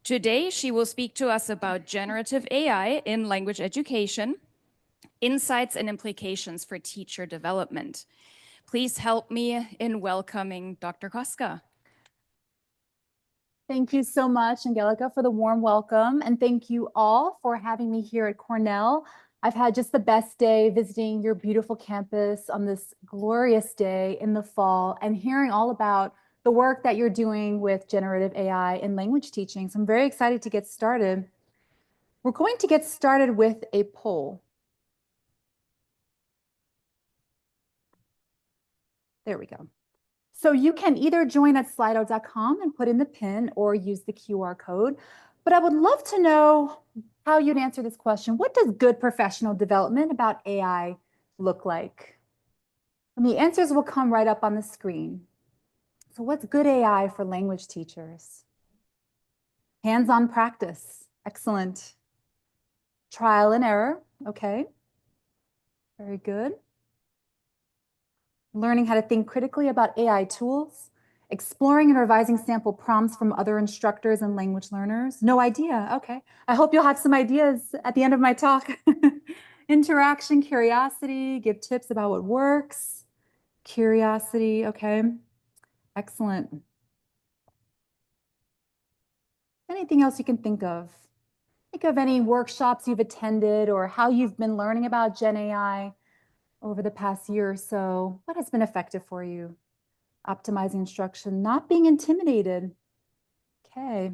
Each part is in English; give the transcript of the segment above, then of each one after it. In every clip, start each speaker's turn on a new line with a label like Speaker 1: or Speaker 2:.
Speaker 1: Today, she will speak to us about generative AI in language education, insights and implications for teacher development. Please help me in welcoming Dr. Kostka.
Speaker 2: Thank you so much, Angelica, for the warm welcome. And thank you all for having me here at Cornell. I've had just the best day visiting your beautiful campus on this glorious day in the fall and hearing all about the work that you're doing with generative AI in language teaching. So I'm very excited to get started. We're going to get started with a poll. There we go. So you can either join at slido.com and put in the pin or use the QR code. But I would love to know how you'd answer this question. What does good professional development about AI look like? And the answers will come right up on the screen. So what's good AI for language teachers? Hands-on practice. Excellent. Trial and error. Okay. Very good. Learning how to think critically about AI tools, exploring and revising sample prompts from other instructors and language learners. No idea. Okay. I hope you'll have some ideas at the end of my talk. Interaction, curiosity, give tips about what works. Curiosity. Okay. Excellent. Anything else you can think of? Think of any workshops you've attended or how you've been learning about GenAI over the past year or so. What has been effective for you? Optimizing instruction, not being intimidated. Okay.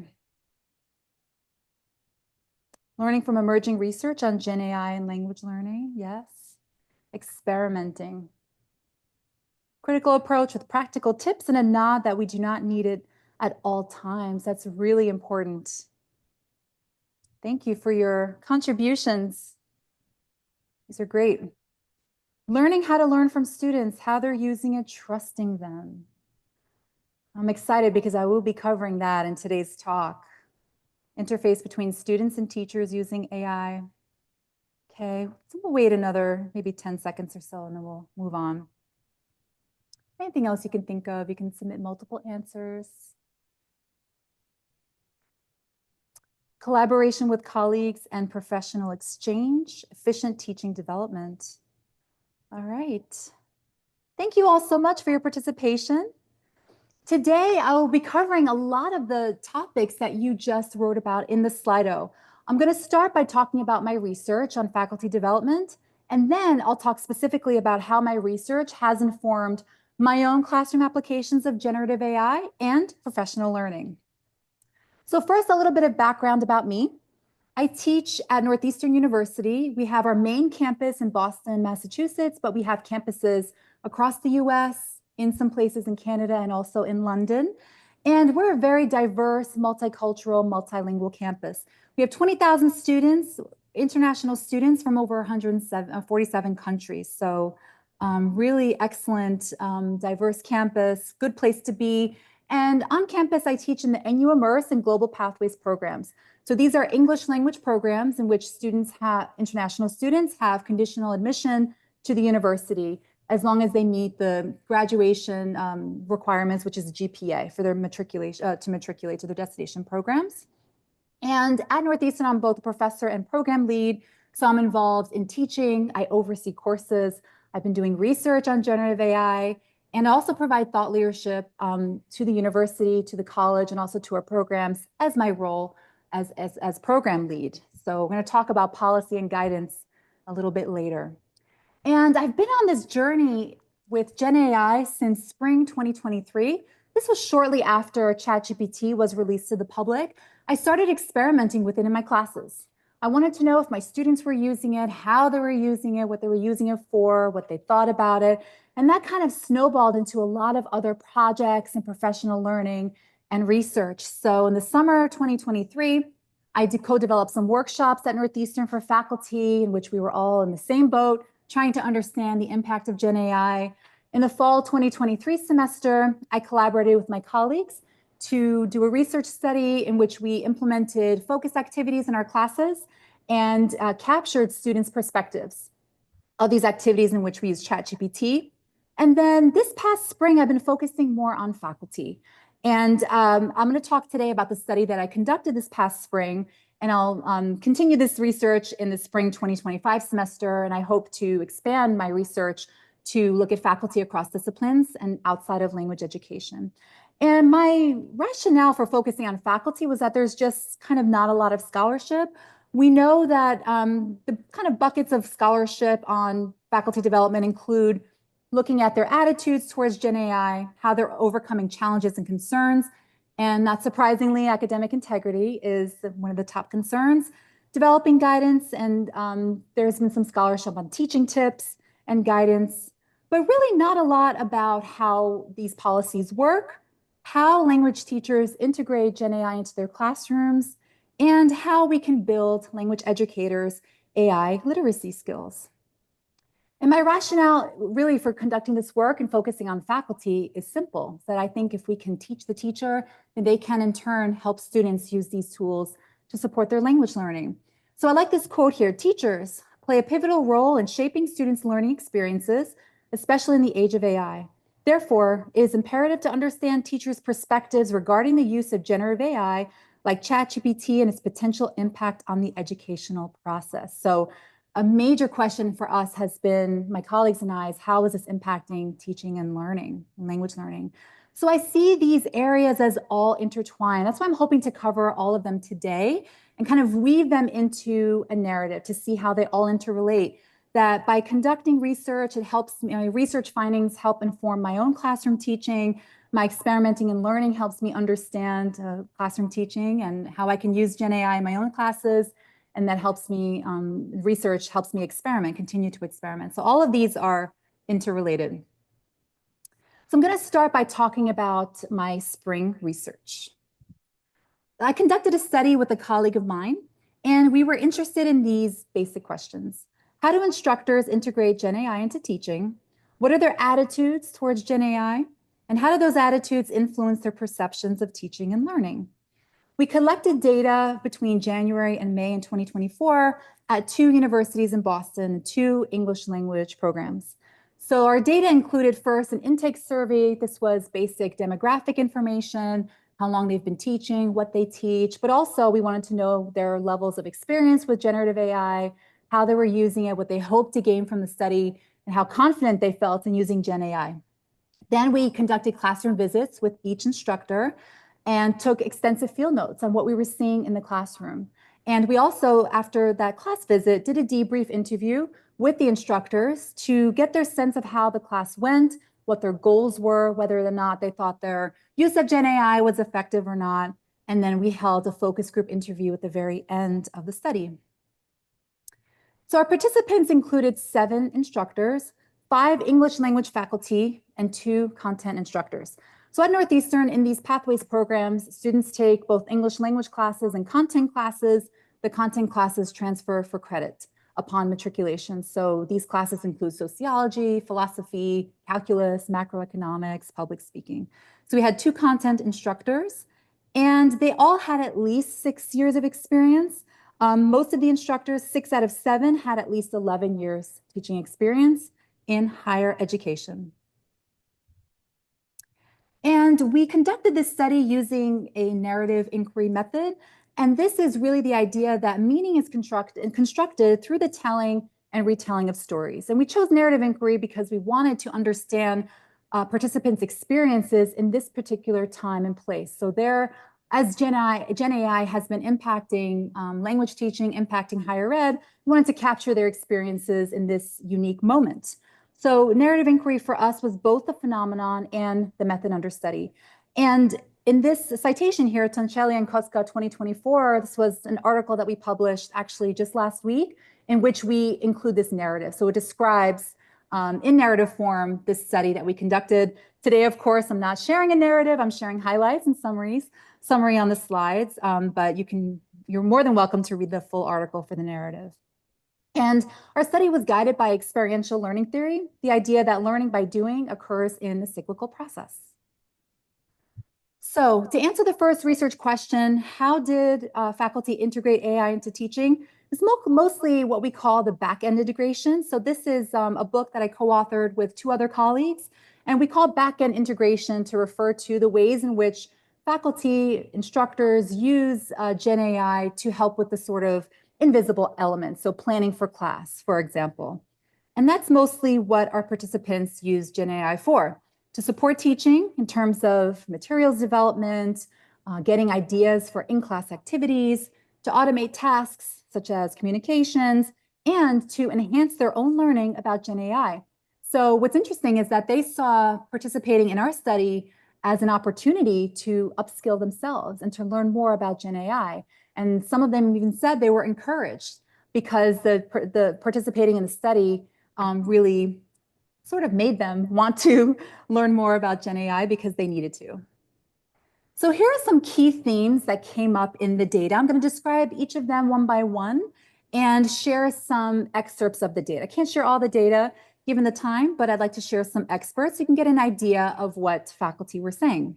Speaker 2: Learning from emerging research on GenAI and language learning. Yes. Experimenting. Critical approach with practical tips and a nod that we do not need it at all times. That's really important. Thank you for your contributions. These are great. Learning how to learn from students, how they're using it, trusting them. I'm excited because I will be covering that in today's talk. Interface between students and teachers using AI. Okay, so we'll wait another maybe 10 seconds or so and then we'll move on. Anything else you can think of? You can submit multiple answers. Collaboration with colleagues and professional exchange, efficient teaching development. All right. Thank you all so much for your participation. Today, I will be covering a lot of the topics that you just wrote about in the Slido. I'm going to start by talking about my research on faculty development, and then I'll talk specifically about how my research has informed my own classroom applications of generative AI and professional learning. So first, a little bit of background about me. I teach at Northeastern University. We have our main campus in Boston, Massachusetts, but we have campuses across the US, in some places in Canada, and also in London. And we're a very diverse, multicultural, multilingual campus. We have 20,000 students, international students from over 147 countries. So really excellent, diverse campus, good place to be. And on campus, I teach in the NU Immerse and Global Pathways programs. So these are English language programs in which international students have conditional admission to the university as long as they meet the graduation requirements, which is a GPA for their matriculation to matriculate to their destination programs. And at Northeastern, I'm both a professor and program lead. So I'm involved in teaching. I oversee courses. I've been doing research on generative AI and also provide thought leadership to the university, to the college, and also to our programs as my role as program lead. So we're going to talk about policy and guidance a little bit later. And I've been on this journey with GenAI since spring 2023. This was shortly after ChatGPT was released to the public. I started experimenting with it in my classes. I wanted to know if my students were using it, how they were using it, what they were using it for, what they thought about it. And that kind of snowballed into a lot of other projects and professional learning and research. So in the summer of 2023, I did co-develop some workshops at Northeastern for faculty in which we were all in the same boat, trying to understand the impact of GenAI. In the fall 2023 semester, I collaborated with my colleagues to do a research study in which we implemented focus activities in our classes and captured students' perspectives of these activities in which we use ChatGPT. And then this past spring, I've been focusing more on faculty. And I'm going to talk today about the study that I conducted this past spring, and I'll continue this research in the spring 2025 semester, and I hope to expand my research to look at faculty across disciplines and outside of language education. And my rationale for focusing on faculty was that there's just kind of not a lot of scholarship. We know that the kind of buckets of scholarship on faculty development include looking at their attitudes towards GenAI, how they're overcoming challenges and concerns. And not surprisingly, academic integrity is one of the top concerns. Developing guidance, and there's been some scholarship on teaching tips and guidance, but really not a lot about how these policies work, how language teachers integrate GenAI into their classrooms, and how we can build language educators' AI literacy skills. And my rationale really for conducting this work and focusing on faculty is simple, that I think if we can teach the teacher, then they can in turn help students use these tools to support their language learning. So I like this quote here: teachers play a pivotal role in shaping students' learning experiences, especially in the age of AI. Therefore, it is imperative to understand teachers' perspectives regarding the use of generative AI like ChatGPT and its potential impact on the educational process. So a major question for us has been, my colleagues and I, is how is this impacting teaching and learning, language learning? So I see these areas as all intertwined. That's why I'm hoping to cover all of them today and kind of weave them into a narrative to see how they all interrelate. That by conducting research, it helps, my research findings help inform my own classroom teaching. My experimenting and learning helps me understand classroom teaching and how I can use GenAI in my own classes. And that helps me, research helps me experiment, continue to experiment. So all of these are interrelated. So I'm going to start by talking about my spring research. I conducted a study with a colleague of mine, and we were interested in these basic questions. How do instructors integrate GenAI into teaching? What are their attitudes towards GenAI? And how do those attitudes influence their perceptions of teaching and learning? We collected data between January and May in 2024 at 2 universities in Boston and 2 English language programs. So our data included first an intake survey. This was basic demographic information, how long they've been teaching, what they teach, but also we wanted to know their levels of experience with generative AI, how they were using it, what they hoped to gain from the study, and how confident they felt in using GenAI. Then we conducted classroom visits with each instructor and took extensive field notes on what we were seeing in the classroom. And we also, after that class visit, did a debrief interview with the instructors to get their sense of how the class went, what their goals were, whether or not they thought their use of GenAI was effective or not. And then we held a focus group interview at the very end of the study. So our participants included 7 instructors, 5 English language faculty, and 2 content instructors. So at Northeastern, in these pathways programs, students take both English language classes and content classes. The content classes transfer for credit upon matriculation. So these classes include sociology, philosophy, calculus, macroeconomics, public speaking. So we had 2 content instructors, and they all had at least 6 years of experience. Most of the instructors, 6 out of 7, had at least 11 years teaching experience in higher education. And we conducted this study using a narrative inquiry method. And this is really the idea that meaning is constructed through the telling and retelling of stories. And we chose narrative inquiry because we wanted to understand participants' experiences in this particular time and place. So there, as GenAI has been impacting language teaching, impacting higher ed, we wanted to capture their experiences in this unique moment. So narrative inquiry for us was both the phenomenon and the method under study. And in this citation here, Toncelli and Kostka 2024, this was an article that we published actually just last week in which we include this narrative. So it describes in narrative form this study that we conducted. Today, of course, I'm not sharing a narrative. I'm sharing highlights and summary on the slides, but you're more than welcome to read the full article for the narrative. And our study was guided by experiential learning theory, the idea that learning by doing occurs in the cyclical process. So to answer the first research question, how did faculty integrate AI into teaching? It's mostly what we call the back-end integration. So this is a book that I co-authored with 2 other colleagues, And we call backend integration to refer to the ways in which faculty, instructors use GenAI to help with the sort of invisible elements, so planning for class, for example. And that's mostly what our participants use GenAI for, to support teaching in terms of materials development, getting ideas for in-class activities, to automate tasks such as communications, and to enhance their own learning about GenAI. So what's interesting is that they saw participating in our study as an opportunity to upskill themselves and to learn more about GenAI. And some of them even said they were encouraged because the participating in the study really sort of made them want to learn more about GenAI because they needed to. So here are some key themes that came up in the data. I'm going to describe each of them one by one and share some excerpts of the data. I can't share all the data given the time, but I'd like to share some experts so you can get an idea of what faculty were saying.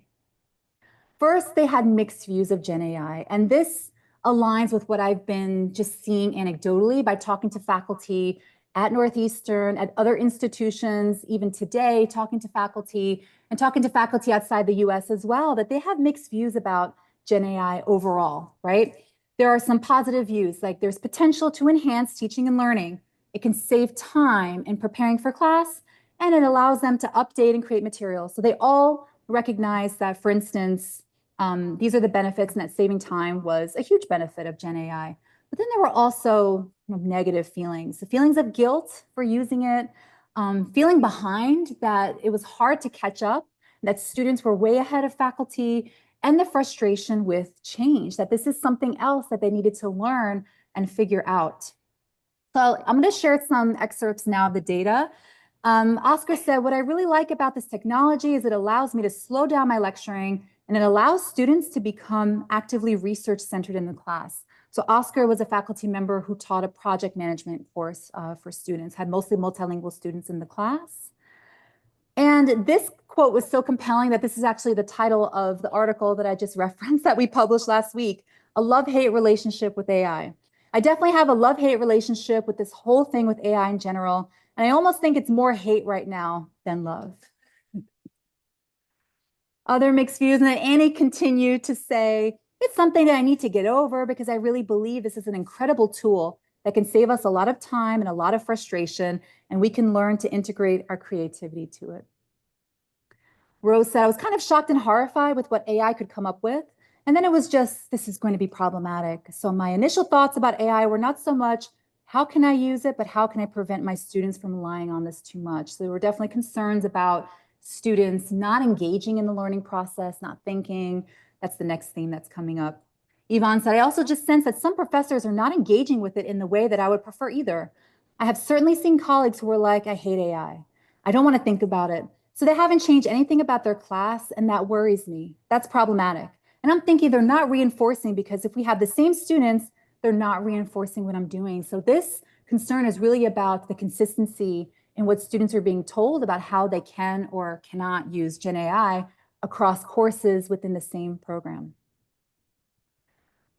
Speaker 2: First, they had mixed views of GenAI, and this aligns with what I've been just seeing anecdotally by talking to faculty at Northeastern, at other institutions, even today, talking to faculty and talking to faculty outside the US as well, that they have mixed views about GenAI overall, right? There are some positive views, like there's potential to enhance teaching and learning. It can save time in preparing for class, and it allows them to update and create materials. So they all recognize that, for instance, these are the benefits, and that saving time was a huge benefit of GenAI. But then there were also negative feelings, the feelings of guilt for using it, feeling behind, that it was hard to catch up, that students were way ahead of faculty, and the frustration with change, that this is something else that they needed to learn and figure out. So I'm going to share some excerpts now of the data. Oscar said, what I really like about this technology is it allows me to slow down my lecturing, and it allows students to become actively research-centered in the class. So Oscar was a faculty member who taught a project management course for students, had mostly multilingual students in the class. And this quote was so compelling that this is actually the title of the article that I just referenced that we published last week, A Love-Hate Relationship with AI. I definitely have a love-hate relationship with this whole thing with AI in general, and I almost think it's more hate right now than love. Other mixed views, and then Annie continued to say, it's something that I need to get over because I really believe this is an incredible tool that can save us a lot of time and a lot of frustration, and we can learn to integrate our creativity to it. Rose said, I was kind of shocked and horrified with what AI could come up with. And then it was just, this is going to be problematic. So my initial thoughts about AI were not so much, how can I use it, but how can I prevent my students from relying on this too much? So there were definitely concerns about students not engaging in the learning process, not thinking. That's the next theme that's coming up. Yvonne said, I also just sense that some professors are not engaging with it in the way that I would prefer either. I have certainly seen colleagues who were like, I hate AI. I don't want to think about it. So they haven't changed anything about their class, and that worries me. That's problematic. And I'm thinking they're not reinforcing, because if we have the same students, they're not reinforcing what I'm doing. So this concern is really about the consistency in what students are being told about how they can or cannot use GenAI across courses within the same program.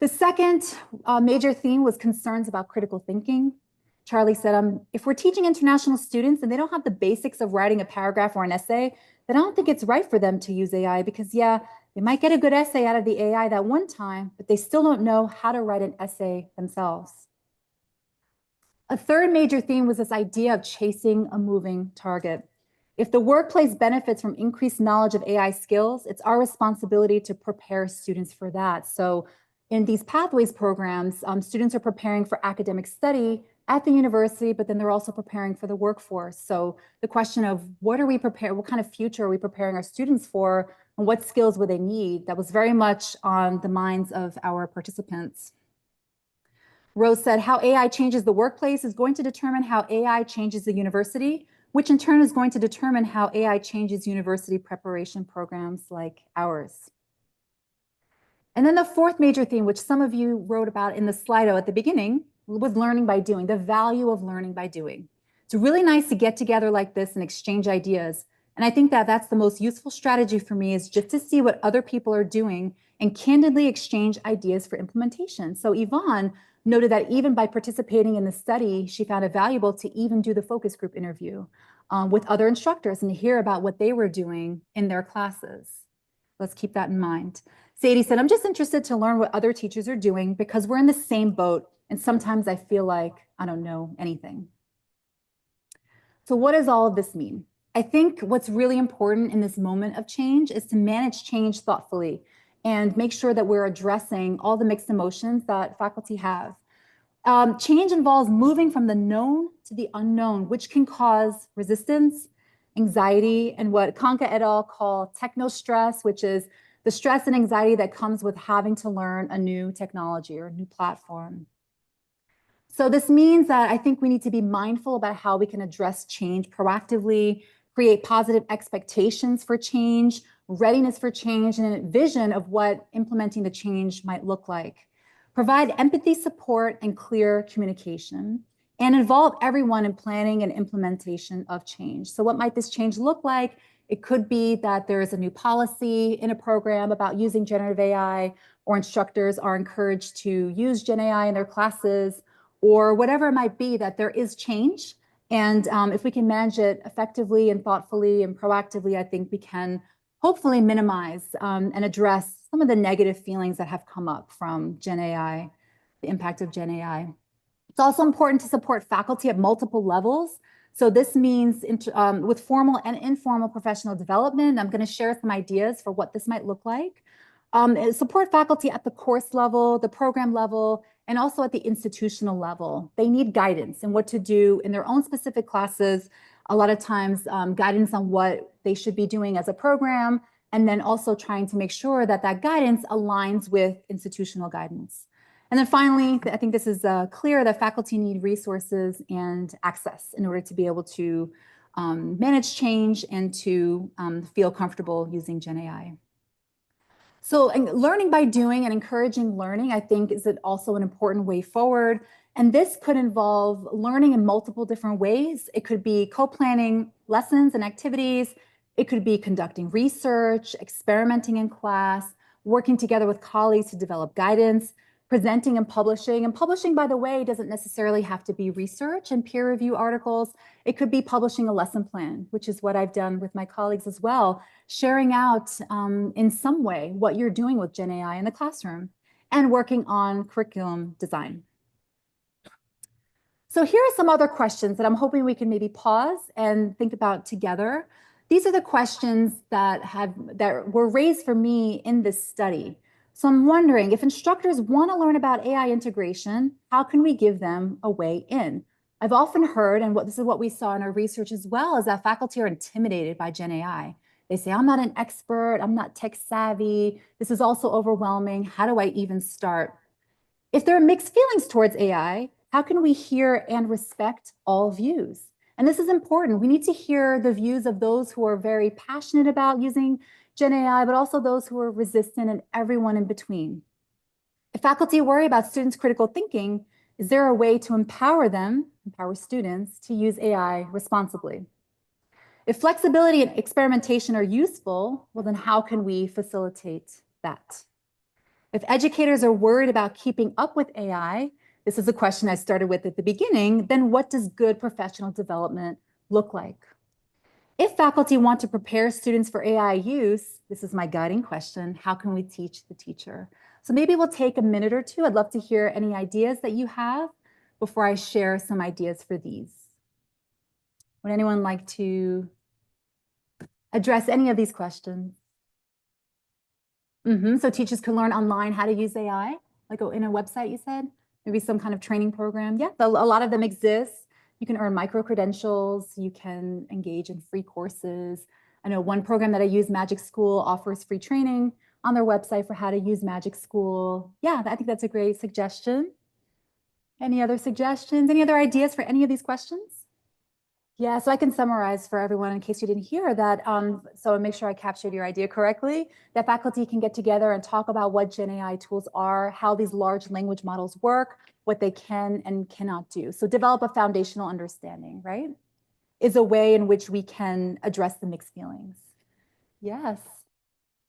Speaker 2: The second major theme was concerns about critical thinking. Charlie said, if we're teaching international students and they don't have the basics of writing a paragraph or an essay, then I don't think it's right for them to use AI, because yeah, they might get a good essay out of the AI that one time, but they still don't know how to write an essay themselves. A third major theme was this idea of chasing a moving target. If the workplace benefits from increased knowledge of AI skills, it's our responsibility to prepare students for that. So in these pathways programs, students are preparing for academic study at the university, but then they're also preparing for the workforce. So the question of what kind of future are we preparing our students for, and what skills would they need? That was very much on the minds of our participants. Rose said, how AI changes the workplace is going to determine how AI changes the university, which in turn is going to determine how AI changes university preparation programs like ours. And then the fourth major theme, which some of you wrote about in the Slido at the beginning, was learning by doing, the value of learning by doing. It's really nice to get together like this and exchange ideas. And I think that that's the most useful strategy for me, is just to see what other people are doing and candidly exchange ideas for implementation. So Yvonne noted that even by participating in the study, she found it valuable to even do the focus group interview. with other instructors and hear about what they were doing in their classes. Let's keep that in mind. Sadie said, I'm just interested to learn what other teachers are doing because we're in the same boat and sometimes I feel like I don't know anything. So what does all of this mean? I think what's really important in this moment of change is to manage change thoughtfully and make sure that we're addressing all the mixed emotions that faculty have. Change involves moving from the known to the unknown, which can cause resistance, anxiety, and what Konka et al. Call techno-stress, which is the stress and anxiety that comes with having to learn a new technology or a new platform. So this means that I think we need to be mindful about how we can address change proactively, create positive expectations for change, readiness for change, and a vision of what implementing the change might look like. Provide empathy, support, and clear communication, and involve everyone in planning and implementation of change. So what might this change look like? It could be that there is a new policy in a program about using generative AI, or instructors are encouraged to use GenAI in their classes, or whatever it might be, that there is change. And if we can manage it effectively and thoughtfully and proactively, I think we can hopefully minimize and address some of the negative feelings that have come up from GenAI, the impact of GenAI. It's also important to support faculty at multiple levels. So this means with formal and informal professional development. I'm going to share some ideas for what this might look like. Support faculty at the course level, the program level, and also at the institutional level. They need guidance in what to do in their own specific classes. A lot of times guidance on what they should be doing as a program, and then also trying to make sure that that guidance aligns with institutional guidance. And then finally, I think this is clear that faculty need resources and access in order to be able to manage change and to feel comfortable using GenAI. So learning by doing and encouraging learning, I think, is also an important way forward. And this could involve learning in multiple different ways. It could be co-planning lessons and activities. It could be conducting research, experimenting in class, working together with colleagues to develop guidance, presenting and publishing. And publishing, by the way, doesn't necessarily have to be research and peer review articles. It could be publishing a lesson plan, which is what I've done with my colleagues as well, sharing out in some way what you're doing with GenAI in the classroom and working on curriculum design. So here are some other questions that I'm hoping we can maybe pause and think about together. These are the questions that were raised for me in this study. So I'm wondering, if instructors want to learn about AI integration, how can we give them a way in? I've often heard, and this is what we saw in our research as well, is that faculty are intimidated by GenAI. They say, I'm not an expert, I'm not tech savvy, this is also overwhelming, how do I even start? If there are mixed feelings towards AI, how can we hear and respect all views? And this is important. We need to hear the views of those who are very passionate about using GenAI, but also those who are resistant and everyone in between. If faculty worry about students' critical thinking, is there a way to empower students to use AI responsibly? If flexibility and experimentation are useful, well, then how can we facilitate that? If educators are worried about keeping up with AI, this is a question I started with at the beginning, then what does good professional development look like? If faculty want to prepare students for AI use, this is my guiding question, how can we teach the teacher? So maybe we'll take a minute or two. I'd love to hear any ideas that you have before I share some ideas for these. Would anyone like to address any of these questions? So teachers can learn online how to use AI, like in a website, you said? Maybe some kind of training program. Yeah, a lot of them exist. You can earn micro-credentials. You can engage in free courses. I know one program that I use, Magic School, offers free training on their website for how to use Magic School. Yeah, I think that's a great suggestion. Any other suggestions? Any other ideas for any of these questions? Yeah, so I can summarize for everyone in case you didn't hear that. So make sure I captured your idea correctly, that faculty can get together and talk about what GenAI tools are, how these large language models work, what they can and cannot do. So develop a foundational understanding, right? Is a way in which we can address the mixed feelings. Yes.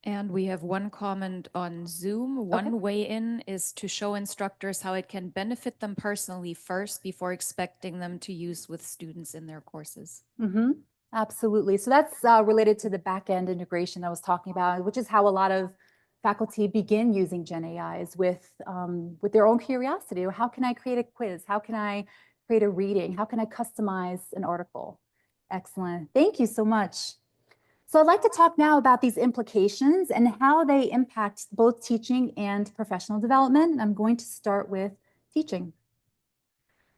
Speaker 1: And we have one comment on Zoom. One way in is to show instructors how it can benefit them personally first before expecting them to use with students in their courses.
Speaker 2: Absolutely. So that's related to the back-end integration I was talking about, which is how a lot of faculty begin using GenAIs with their own curiosity. How can I create a quiz? How can I create a reading? How can I customize an article? Excellent. Thank you so much. So I'd like to talk now about these implications and how they impact both teaching and professional development. I'm going to start with teaching.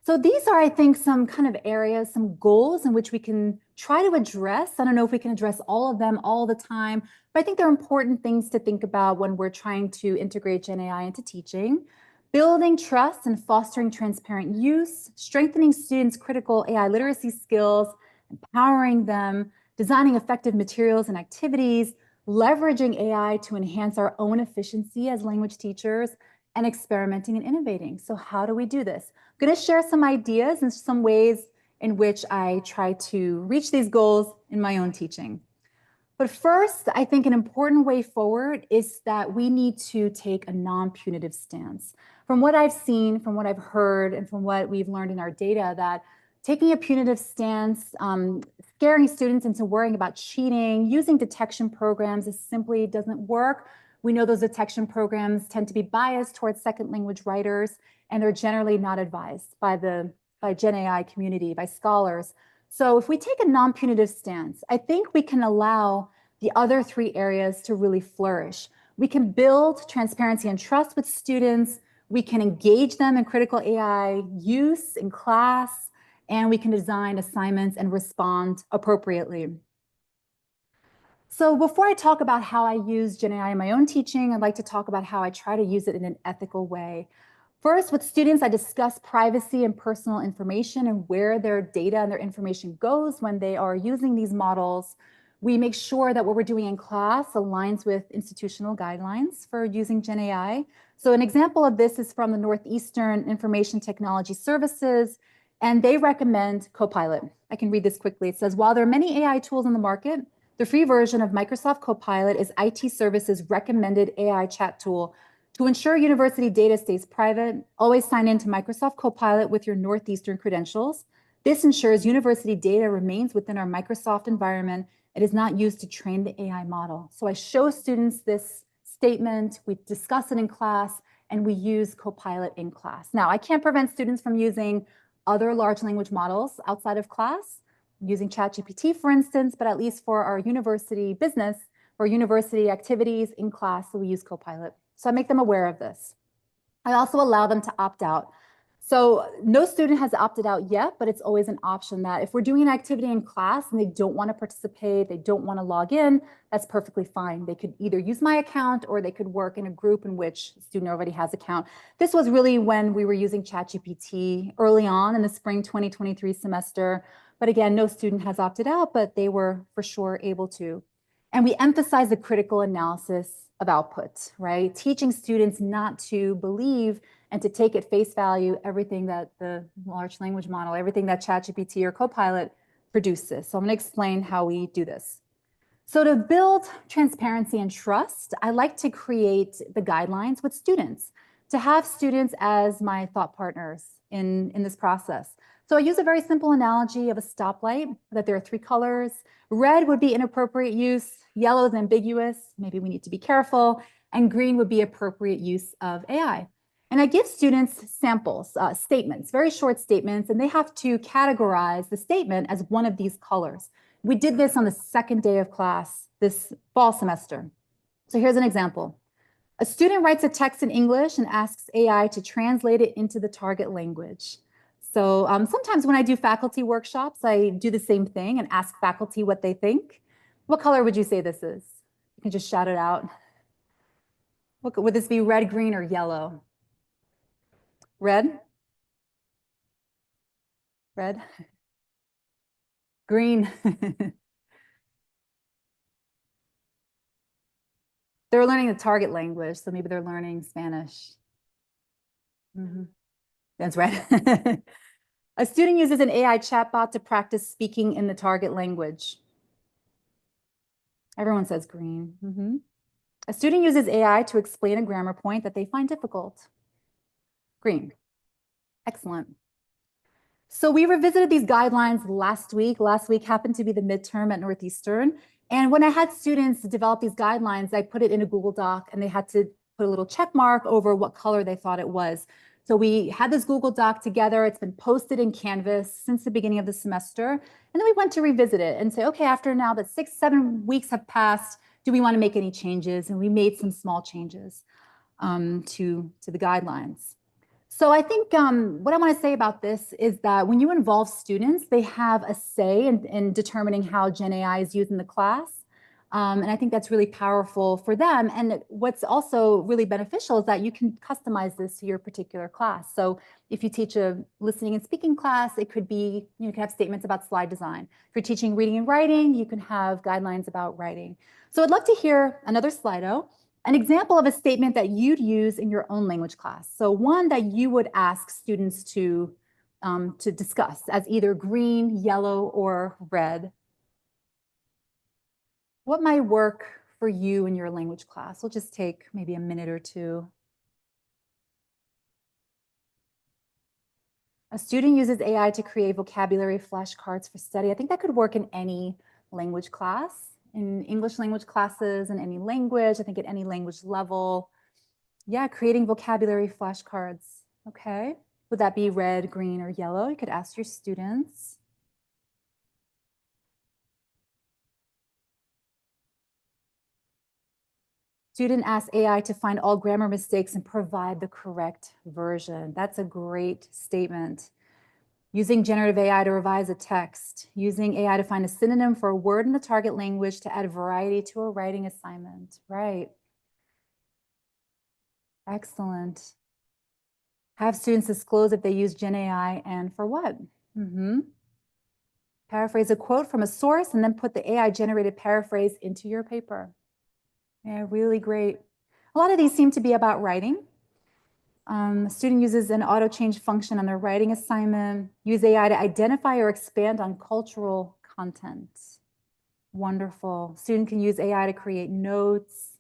Speaker 2: So these are, I think, some kind of areas, some goals in which we can try to address. I don't know if we can address all of them all the time, but I think they're important things to think about when we're trying to integrate GenAI into teaching. Building trust and fostering transparent use, strengthening students' critical AI literacy skills, empowering them, designing effective materials and activities, leveraging AI to enhance our own efficiency as language teachers, and experimenting and innovating. So how do we do this? I'm going to share some ideas and some ways in which I try to reach these goals in my own teaching. But first, I think an important way forward is that we need to take a non-punitive stance. From what I've seen, from what I've heard, and from what we've learned in our data, that taking a punitive stance, scaring students into worrying about cheating, using detection programs, it simply doesn't work. We know those detection programs tend to be biased towards second language writers, and they're generally not advised by GenAI community, by scholars. So if we take a non-punitive stance, I think we can allow the other three areas to really flourish. We can build transparency and trust with students. We can engage them in critical AI use in class, and we can design assignments and respond appropriately. So before I talk about how I use GenAI in my own teaching, I'd like to talk about how I try to use it in an ethical way. First, with students, I discuss privacy and personal information and where their data and their information goes when they are using these models. We make sure that what we're doing in class aligns with institutional guidelines for using GenAI. So an example of this is from the Northeastern Information Technology Services, and they recommend Copilot. I can read this quickly. It says, while there are many AI tools on the market, the free version of Microsoft Copilot is IT Services' recommended AI chat tool. To ensure university data stays private, always sign in to Microsoft Copilot with your Northeastern credentials. This ensures university data remains within our Microsoft environment. It is not used to train the AI model. So I show students this statement, we discuss it in class, and we use Copilot in class. Now, I can't prevent students from using other large language models outside of class, using ChatGPT, for instance, but at least for our university business or university activities in class, so we use Copilot. So I make them aware of this. I also allow them to opt out. So no student has opted out yet, but it's always an option that if we're doing an activity in class and they don't want to participate, they don't want to log in, that's perfectly fine. They could either use my account or they could work in a group in which the student already has an account. This was really when we were using ChatGPT early on in the spring 2023 semester. But again, no student has opted out, but they were for sure able to. And we emphasize the critical analysis of output, right? Teaching students not to believe and to take at face value everything that the large language model, everything that ChatGPT or Copilot produces. So I'm going to explain how we do this. So to build transparency and trust, I like to create the guidelines with students, to have students as my thought partners in this process. So I use a very simple analogy of a stoplight, that there are three colors. Red would be inappropriate use, yellow is ambiguous, maybe we need to be careful, and green would be appropriate use of AI. And I give students samples, statements, very short statements, and they have to categorize the statement as one of these colors. We did this on the second day of class this fall semester. So here's an example. A student writes a text in English and asks AI to translate it into the target language. So sometimes when I do faculty workshops, I do the same thing and ask faculty what they think. What color would you say this is? You can just shout it out. Would this be red, green, or yellow? Red? Red? Green? They're learning the target language, so maybe they're learning Spanish. That's right. A student uses an AI chatbot to practice speaking in the target language. Everyone says green. A student uses AI to explain a grammar point that they find difficult. Green. Excellent. So we revisited these guidelines last week. Last week happened to be the midterm at Northeastern. And when I had students develop these guidelines, I put it in a Google Doc and they had to put a little check mark over what color they thought it was. So we had this Google Doc together. It's been posted in Canvas since the beginning of the semester. And then we went to revisit it and say, okay, after now that 6-7 weeks have passed, do we want to make any changes? And we made some small changes to the guidelines. So I think what I want to say about this is that when you involve students, they have a say in determining how GenAI is used in the class. And I think that's really powerful for them. And what's also really beneficial is that you can customize this to your particular class. So if you teach a listening and speaking class, it could be, you can have statements about slide design. If you're teaching reading and writing, you can have guidelines about writing. So I'd love to hear another Slido. An example of a statement that you'd use in your own language class. So one that you would ask students to discuss as either green, yellow, or red. What might work for you in your language class? We'll just take maybe a minute or two. A student uses AI to create vocabulary flashcards for study. I think that could work in any language class. In English language classes, in any language, I think at any language level. Yeah, creating vocabulary flashcards. Okay. Would that be red, green, or yellow? You could ask your students. Student asks AI to find all grammar mistakes and provide the correct version. That's a great statement. Using generative AI to revise a text, using AI to find a synonym for a word in the target language to add variety to a writing assignment. Right. Excellent. Have students disclose if they use GenAI and for what? Paraphrase a quote from a source and then put the AI generated paraphrase into your paper. Yeah, really great. A lot of these seem to be about writing. A student uses an auto change function on their writing assignment. Use AI to identify or expand on cultural content. Wonderful. Student can use AI to create notes.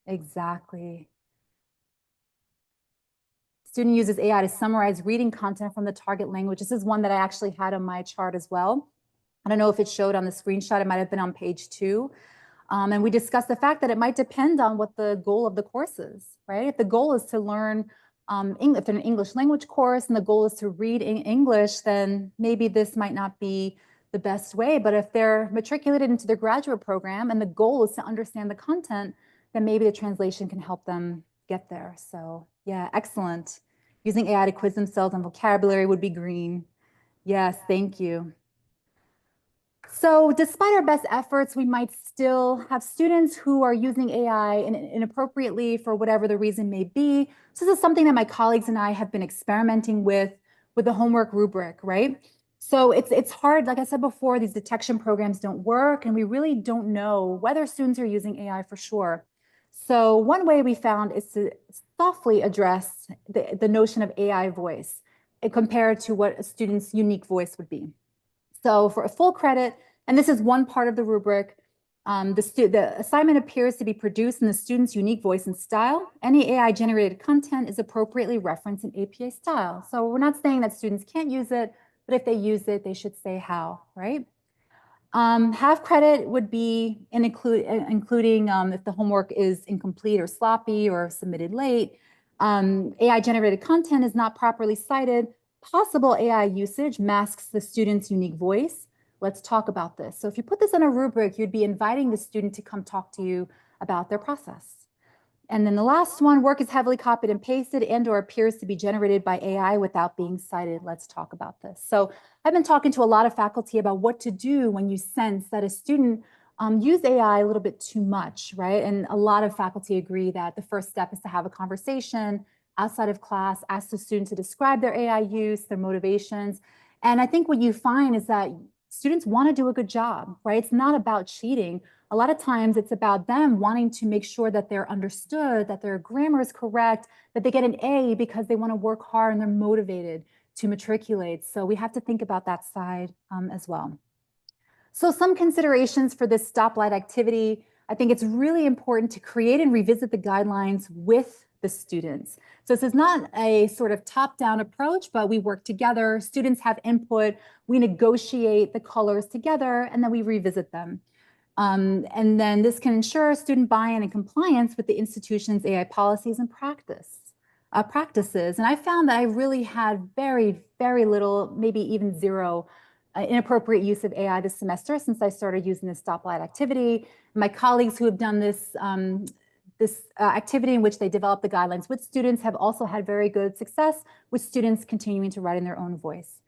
Speaker 2: Exactly. Student uses AI to summarize reading content from the target language. This is one that I actually had on my chart as well. I don't know if it showed on the screenshot. It might have been on page 2. And we discussed the fact that it might depend on what the goal of the course is, right? If the goal is to learn if they're an English language course and the goal is to read in English, then maybe this might not be the best way. But if they're matriculated into their graduate program and the goal is to understand the content, then maybe the translation can help them get there. So yeah, excellent. Using AI to quiz themselves on vocabulary would be green. Yes, thank you. So despite our best efforts, we might still have students who are using AI inappropriately for whatever the reason may be. So this is something that my colleagues and I have been experimenting with the homework rubric, right? So it's hard, like I said before, these detection programs don't work and we really don't know whether students are using AI for sure. So one way we found is to softly address the notion of AI voice compared to what a student's unique voice would be. So for a full credit, and this is one part of the rubric, the assignment appears to be produced in the student's unique voice and style. Any AI generated content is appropriately referenced in APA style. So we're not saying that students can't use it, but if they use it, they should say how, right? Half credit would be including if the homework is incomplete or sloppy or submitted late. AI generated content is not properly cited. Possible AI usage masks the student's unique voice. Let's talk about this. So if you put this in a rubric, you'd be inviting the student to come talk to you about their process. And then the last one, work is heavily copied and pasted and or appears to be generated by AI without being cited. Let's talk about this. So I've been talking to a lot of faculty about what to do when you sense that a student used AI a little bit too much, right? And a lot of faculty agree that the first step is to have a conversation outside of class, ask the student to describe their AI use, their motivations. And I think what you find is that students want to do a good job, right? It's not about cheating. A lot of times it's about them wanting to make sure that they're understood, that their grammar is correct, that they get an A because they want to work hard and they're motivated to matriculate. So we have to think about that side as well. So some considerations for this stoplight activity. I think it's really important to create and revisit the guidelines with the students. So this is not a sort of top-down approach, but we work together. Students have input. We negotiate the colors together, and then we revisit them. And then this can ensure student buy-in and compliance with the institution's AI policies and practices. And I found that I really had very, very little, maybe even zero inappropriate use of AI this semester since I started using this stoplight activity. My colleagues who have done this activity in which they develop the guidelines with students have also had very good success with students continuing to write in their own voice.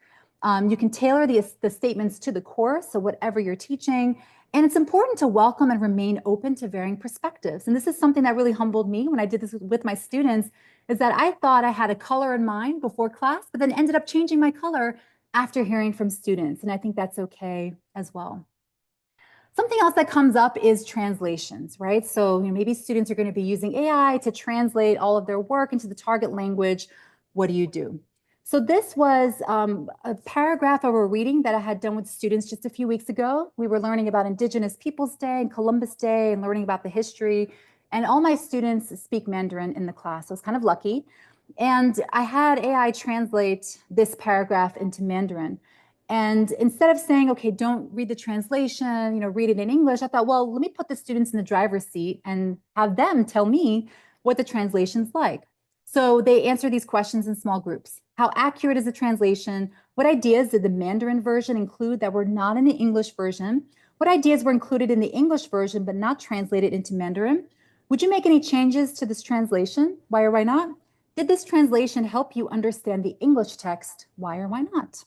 Speaker 2: You can tailor the statements to the course, so whatever you're teaching. And it's important to welcome and remain open to varying perspectives. And this is something that really humbled me when I did this with my students, is that I thought I had a color in mind before class, but then ended up changing my color after hearing from students. And I think that's okay as well. Something else that comes up is translations, right? So maybe students are going to be using AI to translate all of their work into the target language. What do you do? So this was a paragraph of a reading that I had done with students just a few weeks ago. We were learning about Indigenous Peoples Day and Columbus Day and learning about the history. And all my students speak Mandarin in the class. So I was kind of lucky. And I had AI translate this paragraph into Mandarin. And instead of saying, okay, don't read the translation, read it in English, I thought, well, let me put the students in the driver's seat and have them tell me what the translation's like. So they answer these questions in small groups. How accurate is the translation? What ideas did the Mandarin version include that were not in the English version? What ideas were included in the English version but not translated into Mandarin? Would you make any changes to this translation? Why or why not? Did this translation help you understand the English text? Why or why not?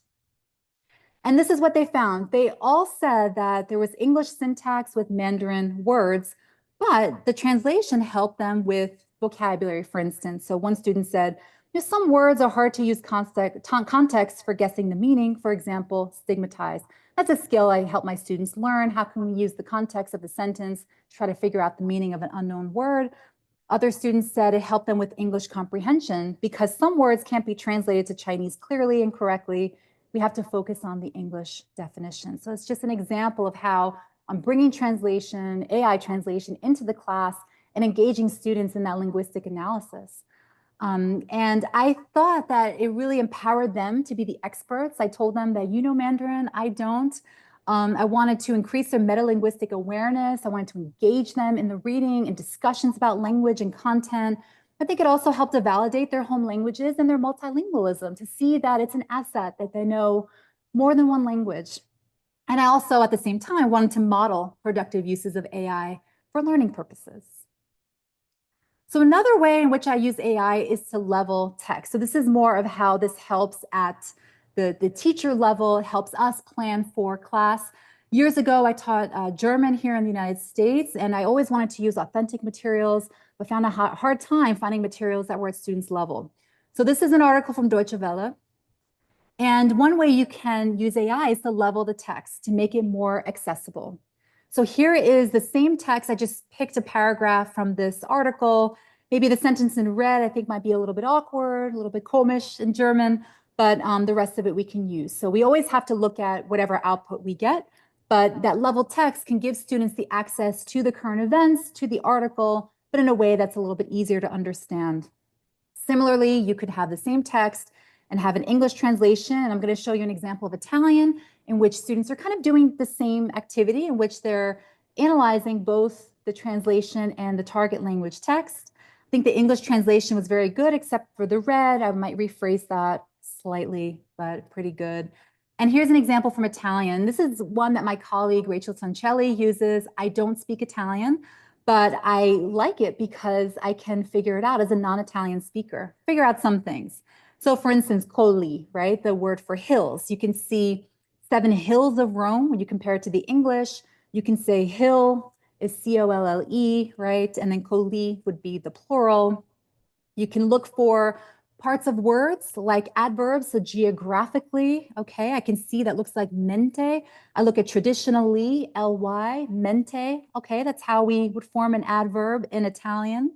Speaker 2: And this is what they found. They all said that there was English syntax with Mandarin words, but the translation helped them with vocabulary, for instance. So one student said, some words are hard to use context for guessing the meaning. For example, stigmatize. That's a skill I help my students learn. How can we use the context of the sentence, try to figure out the meaning of an unknown word? Other students said it helped them with English comprehension because some words can't be translated to Chinese clearly and correctly. We have to focus on the English definition. So it's just an example of how I'm bringing translation, AI translation into the class and engaging students in that linguistic analysis. And I thought that it really empowered them to be the experts. I told them that Mandarin, I don't. I wanted to increase their metalinguistic awareness. I wanted to engage them in the reading and discussions about language and content. I think it also helped to validate their home languages and their multilingualism, to see that it's an asset that they know more than one language. And I also, at the same time, wanted to model productive uses of AI for learning purposes. So another way in which I use AI is to level text. So this is more of how this helps at the teacher level. It helps us plan for class. Years ago, I taught German here in the United States, and I always wanted to use authentic materials, but found a hard time finding materials that were at students' level. So this is an article from Deutsche Welle. And one way you can use AI is to level the text to make it more accessible. So here is the same text. I just picked a paragraph from this article. Maybe the sentence in red, I think, might be a little bit awkward, a little bit komisch in German, but the rest of it we can use. So we always have to look at whatever output we get, but that level text can give students the access to the current events, to the article, but in a way that's a little bit easier to understand. Similarly, you could have the same text and have an English translation. And I'm going to show you an example of Italian in which students are kind of doing the same activity in which they're analyzing both the translation and the target language text. I think the English translation was very good, except for the red. I might rephrase that slightly, but pretty good. And here's an example from Italian. This is one that my colleague Rachel Sancelli uses. I don't speak Italian, but I like it because I can figure it out as a non-Italian speaker, figure out some things. So for instance, colli, right? The word for hills. You can see 7 hills of Rome. When you compare it to the English, you can say hill is C-O-L-L-E, right? And then colli would be the plural. You can look for parts of words like adverbs. So geographically, okay, I can see that looks like mente. I look at traditionally, L-Y, mente. Okay, that's how we would form an adverb in Italian.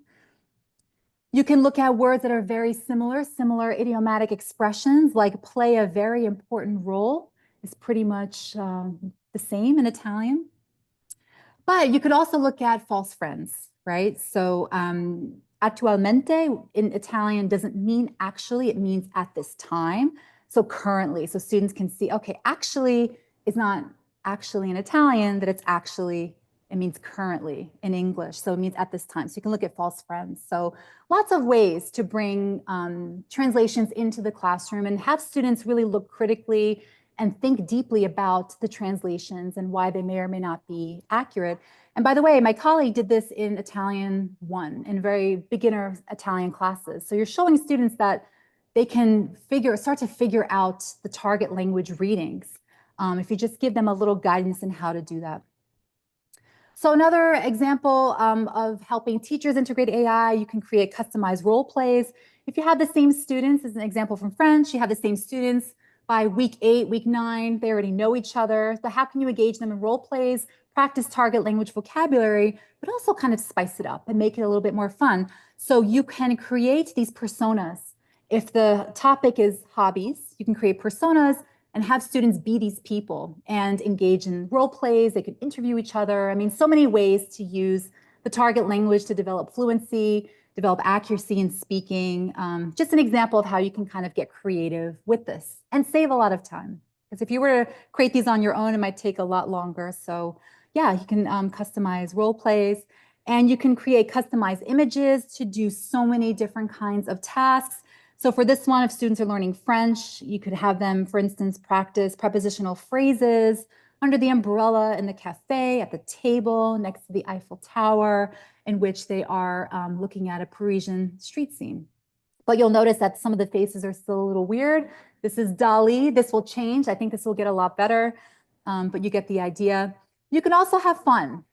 Speaker 2: You can look at words that are very similar idiomatic expressions like play a very important role is pretty much the same in Italian. But you could also look at false friends, right? So Attualmente in Italian doesn't mean actually, it means at this time. So currently, so students can see, okay, actually is not actually in Italian, that it's actually, it means currently in English. So it means at this time. So you can look at false friends. So lots of ways to bring translations into the classroom and have students really look critically and think deeply about the translations and why they may or may not be accurate. And by the way, my colleague did this in Italian 1, in very beginner Italian classes. So you're showing students that they can start to figure out the target language readings if you just give them a little guidance in how to do that. So another example of helping teachers integrate AI, you can create customized role plays. If you have the same students, as an example from French, you have the same students by week 8, week 9, they already know each other. So how can you engage them in role plays, practice target language vocabulary, but also kind of spice it up and make it a little bit more fun? So you can create these personas. If the topic is hobbies, you can create personas and have students be these people and engage in role plays. They can interview each other. I mean, so many ways to use the target language to develop fluency, develop accuracy in speaking. Just an example of how you can kind of get creative with this and save a lot of time. Because if you were to create these on your own, it might take a lot longer. So yeah, you can customize role plays and you can create customized images to do so many different kinds of tasks. So for this one, if students are learning French, you could have them, for instance, practice prepositional phrases under the umbrella in the cafe, at the table, next to the Eiffel Tower, in which they are looking at a Parisian street scene. But you'll notice that some of the faces are still a little weird. This is Dali. This will change. I think this will get a lot better, but you get the idea. You can also have fun.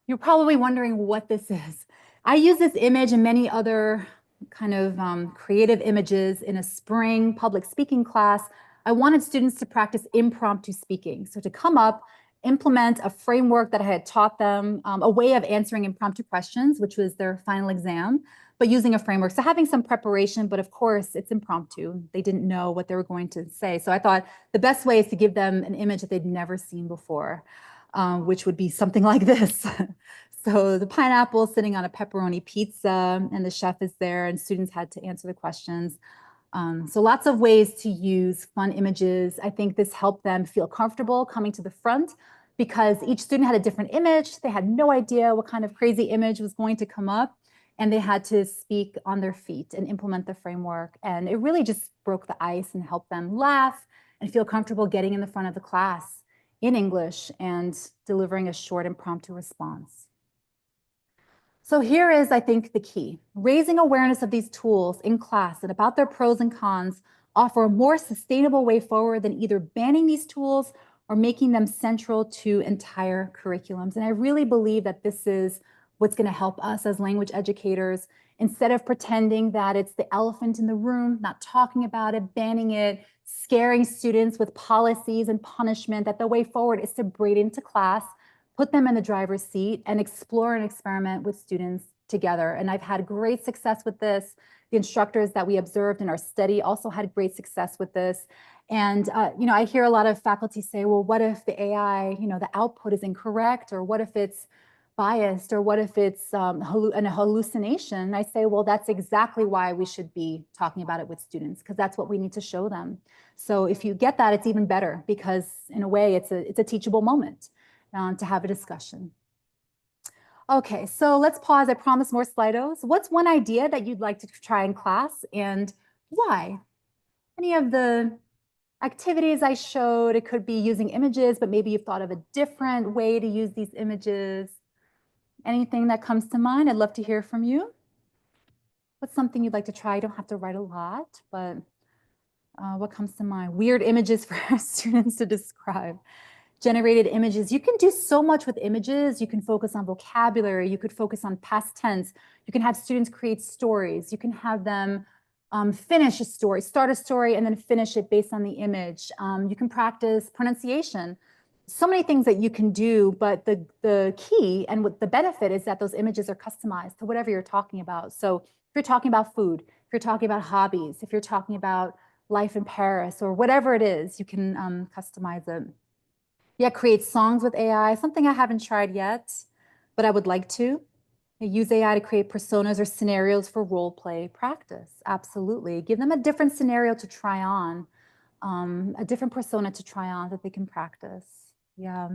Speaker 2: You're probably wondering what this is. I use this image and many other kind of creative images in a spring public speaking class. I wanted students to practice impromptu speaking. So to come up, implement a framework that I had taught them, a way of answering impromptu questions, which was their final exam, but using a framework. So having some preparation, but of course it's impromptu. They didn't know what they were going to say. So I thought the best way is to give them an image that they'd never seen before, which would be something like this. So the pineapple sitting on a pepperoni pizza and the chef is there and students had to answer the questions. So lots of ways to use fun images. I think this helped them feel comfortable coming to the front because each student had a different image. They had no idea what kind of crazy image was going to come up and they had to speak on their feet and implement the framework. And it really just broke the ice and helped them laugh and feel comfortable getting in the front of the class in English and delivering a short impromptu response. So here is, I think, the key. Raising awareness of these tools in class and about their pros and cons offer a more sustainable way forward than either banning these tools or making them central to entire curriculums. And I really believe that this is what's going to help us as language educators. Instead of pretending that it's the elephant in the room, not talking about it, banning it, scaring students with policies and punishment, that the way forward is to bring it into class, put them in the driver's seat and explore and experiment with students together. And I've had great success with this. The instructors that we observed in our study also had great success with this. And, I hear a lot of faculty say, well, what if the AI, the output is incorrect, or what if it's biased, or what if it's an hallucination? I say, well, that's exactly why we should be talking about it with students, because that's what we need to show them. So if you get that, it's even better, because in a way, it's a teachable moment. To have a discussion. Okay, so let's pause. I promise more Slidos. What's one idea that you'd like to try in class and why? Any of the activities I showed, it could be using images, but maybe you've thought of a different way to use these images. Anything that comes to mind, I'd love to hear from you. What's something you'd like to try? You don't have to write a lot, but what comes to mind? Weird images for our students to describe. Generated images. You can do so much with images. You can focus on vocabulary. You could focus on past tense. You can have students create stories. You can have them finish a story, start a story, and then finish it based on the image. You can practice pronunciation. So many things that you can do, but the key and what the benefit is that those images are customized to whatever you're talking about. So if you're talking about food, if you're talking about hobbies, if you're talking about life in Paris or whatever it is, you can customize it. Yeah, create songs with AI, something I haven't tried yet, but I would like to. Use AI to create personas or scenarios for role play practice. Absolutely. Give them a different scenario to try on, a different persona to try on that they can practice. Yeah.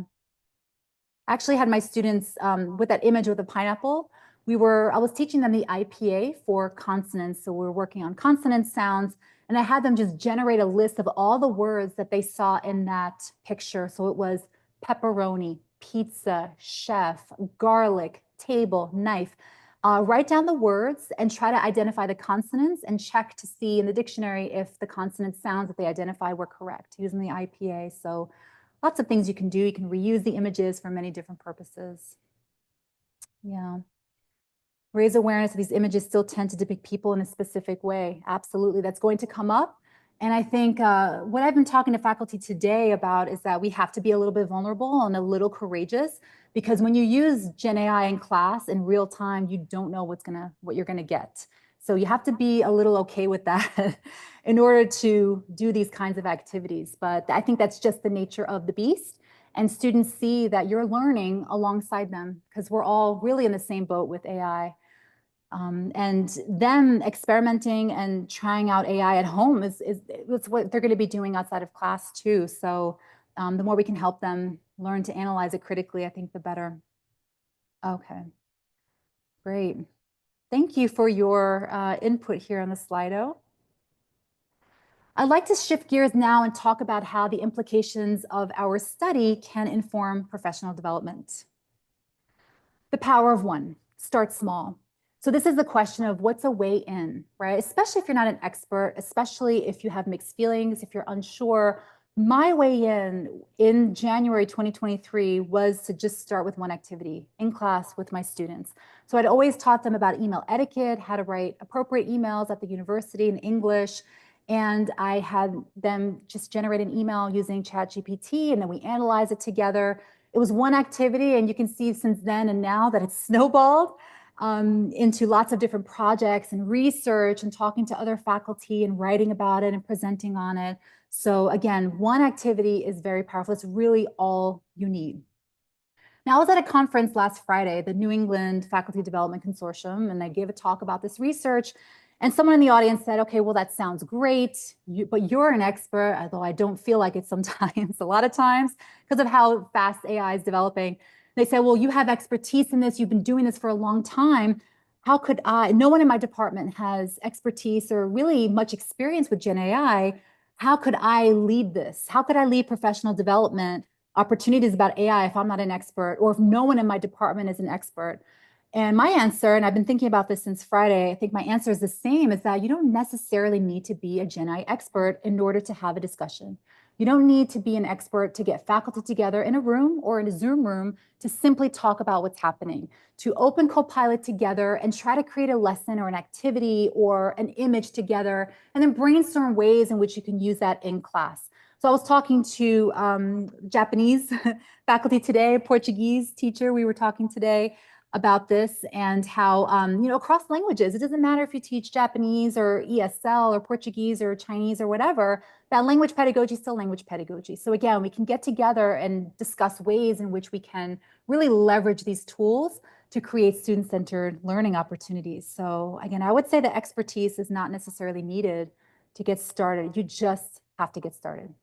Speaker 2: I actually had my students with that image with the pineapple. I was teaching them the IPA for consonants. So we were working on consonant sounds, and I had them just generate a list of all the words that they saw in that picture. So it was pepperoni, pizza, chef, garlic, table, knife. Write down the words and try to identify the consonants and check to see in the dictionary if the consonant sounds that they identified were correct using the IPA. So lots of things you can do. You can reuse the images for many different purposes. Yeah. Raise awareness that these images still tend to depict people in a specific way. Absolutely, that's going to come up. And I think what I've been talking to faculty today about is that we have to be a little bit vulnerable and a little courageous, because when you use GenAI in class in real time, you don't know what you're gonna get. So you have to be a little okay with that in order to do these kinds of activities. But I think that's just the nature of the beast. And students see that you're learning alongside them, because we're all really in the same boat with AI. And them experimenting and trying out AI at home is what they're going to be doing outside of class too. So the more we can help them learn to analyze it critically, I think the better. Okay, great. Thank you for your input here on the Slido. I'd like to shift gears now and talk about how the implications of our study can inform professional development. The power of one. Start small. So this is the question of what's a way in, right? Especially if you're not an expert, especially if you have mixed feelings, if you're unsure. My way in January 2023 was to just start with one activity in class with my students. So I'd always taught them about email etiquette, how to write appropriate emails at the university in English. And I had them just generate an email using ChatGPT, and then we analyze it together. It was one activity, and you can see since then and now that it's snowballed into lots of different projects and research and talking to other faculty and writing about it and presenting on it. So again, one activity is very powerful. It's really all you need. Now, I was at a conference last Friday, the New England Faculty Development Consortium, and I gave a talk about this research. And someone in the audience said, okay, well, that sounds great, but you're an expert, although I don't feel like it sometimes, a lot of times, because of how fast AI is developing. They said, well, you have expertise in this. You've been doing this for a long time. How could I? No one in my department has expertise or really much experience with Gen AI. How could I lead this? How could I lead professional development opportunities about AI if I'm not an expert, or if no one in my department is an expert? And my answer, and I've been thinking about this since Friday, I think my answer is the same, is that you don't necessarily need to be a Gen AI expert in order to have a discussion. You don't need to be an expert to get faculty together in a room or in a Zoom room to simply talk about what's happening, to open Copilot together and try to create a lesson or an activity or an image together, and then brainstorm ways in which you can use that in class. So I was talking to Japanese faculty today, Portuguese teacher, we were talking today about this, and how, across languages, it doesn't matter if you teach Japanese or ESL or Portuguese or Chinese or whatever, that language pedagogy is still language pedagogy. So again, we can get together and discuss ways in which we can really leverage these tools to create student-centered learning opportunities. So again, I would say that expertise is not necessarily needed to get started. You just have to get started.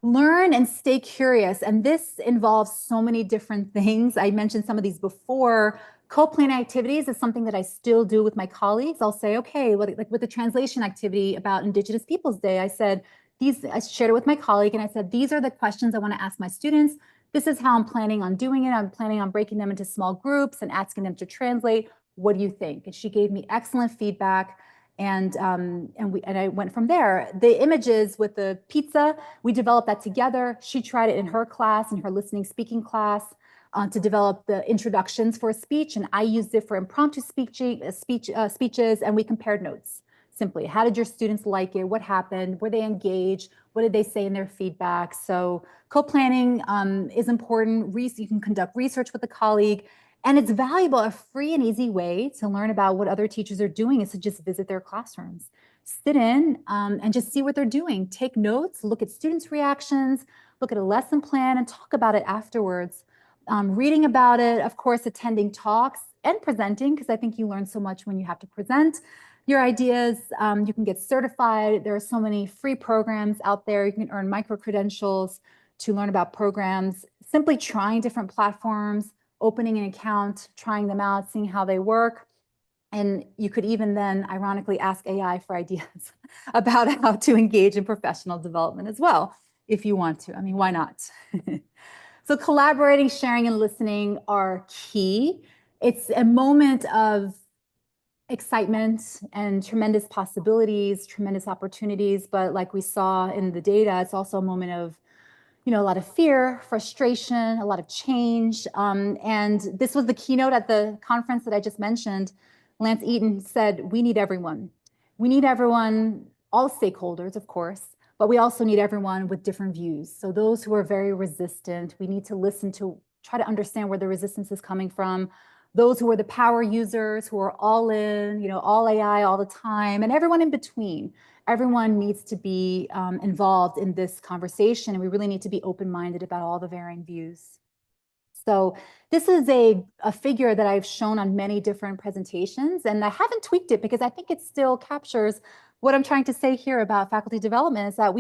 Speaker 2: Learn and stay curious. And this involves so many different things. I mentioned some of these before. Co-planning activities is something that I still do with my colleagues. I'll say, okay, like with the translation activity about Indigenous Peoples Day, I said, I shared it with my colleague and I said, these are the questions I want to ask my students. This is how I'm planning on doing it. I'm planning on breaking them into small groups and asking them to translate. What do you think? And she gave me excellent feedback. And I went from there. The images with the pizza, we developed that together. She tried it in her class, in her listening speaking class, to develop the introductions for a speech, and I used it for impromptu speeches, and we compared notes. Simply, how did your students like it? What happened? Were they engaged? What did they say in their feedback? So co-planning is important. You can conduct research with a colleague. And it's valuable. A free and easy way to learn about what other teachers are doing is to just visit their classrooms. Sit in and just see what they're doing. Take notes, look at students' reactions, look at a lesson plan, and talk about it afterwards. Reading about it, of course, attending talks. and presenting, because I think you learn so much when you have to present your ideas. You can get certified. There are so many free programs out there. You can earn micro-credentials to learn about programs, simply trying different platforms, opening an account, trying them out, seeing how they work. And you could even then, ironically, ask AI for ideas about how to engage in professional development as well, if you want to. I mean, why not? So collaborating, sharing, and listening are key. It's a moment of excitement and tremendous possibilities, tremendous opportunities. But like we saw in the data, it's also a moment of a lot of fear, frustration, a lot of change. And this was the keynote at the conference that I just mentioned. Lance Eaton said, we need everyone. We need everyone, all stakeholders, of course, but we also need everyone with different views. So those who are very resistant, we need to listen to, try to understand where the resistance is coming from. Those who are the power users, who are all in, all AI all the time, and everyone in between. Everyone needs to be involved in this conversation, and we really need to be open-minded about all the varying views. So this is a figure that I've shown on many different presentations, and I haven't tweaked it because I think it still captures what I'm trying to say here about faculty development is that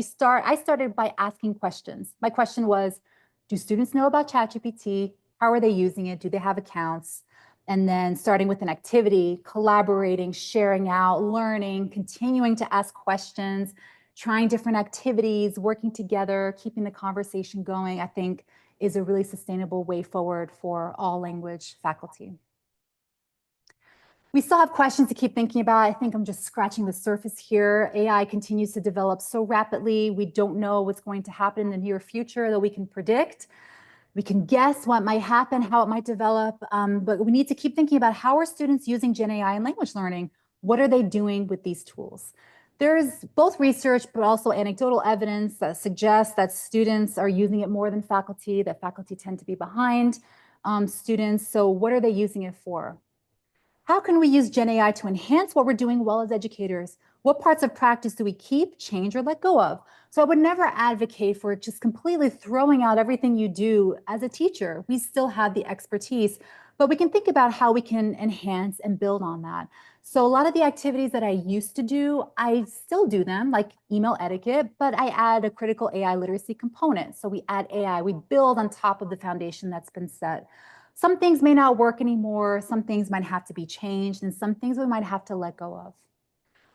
Speaker 2: I started by asking questions. My question was, do students know about ChatGPT? How are they using it? Do they have accounts? And then starting with an activity, collaborating, sharing out, learning, continuing to ask questions, trying different activities, working together, keeping the conversation going, I think is a really sustainable way forward for all language faculty. We still have questions to keep thinking about. I think I'm just scratching the surface here. AI continues to develop so rapidly. We don't know what's going to happen in the near future that we can predict. We can guess what might happen, how it might develop, but we need to keep thinking about how are students using GenAI in language learning? What are they doing with these tools? There's both research, but also anecdotal evidence that suggests that students are using it more than faculty, that faculty tend to be behind students. So what are they using it for? How can we use GenAI to enhance what we're doing well as educators? What parts of practice do we keep, change, or let go of? So I would never advocate for just completely throwing out everything you do as a teacher. We still have the expertise, but we can think about how we can enhance and build on that. So a lot of the activities that I used to do, I still do them, like email etiquette, but I add a critical AI literacy component. So we add AI, we build on top of the foundation that's been set. Some things may not work anymore, some things might have to be changed, and some things we might have to let go of.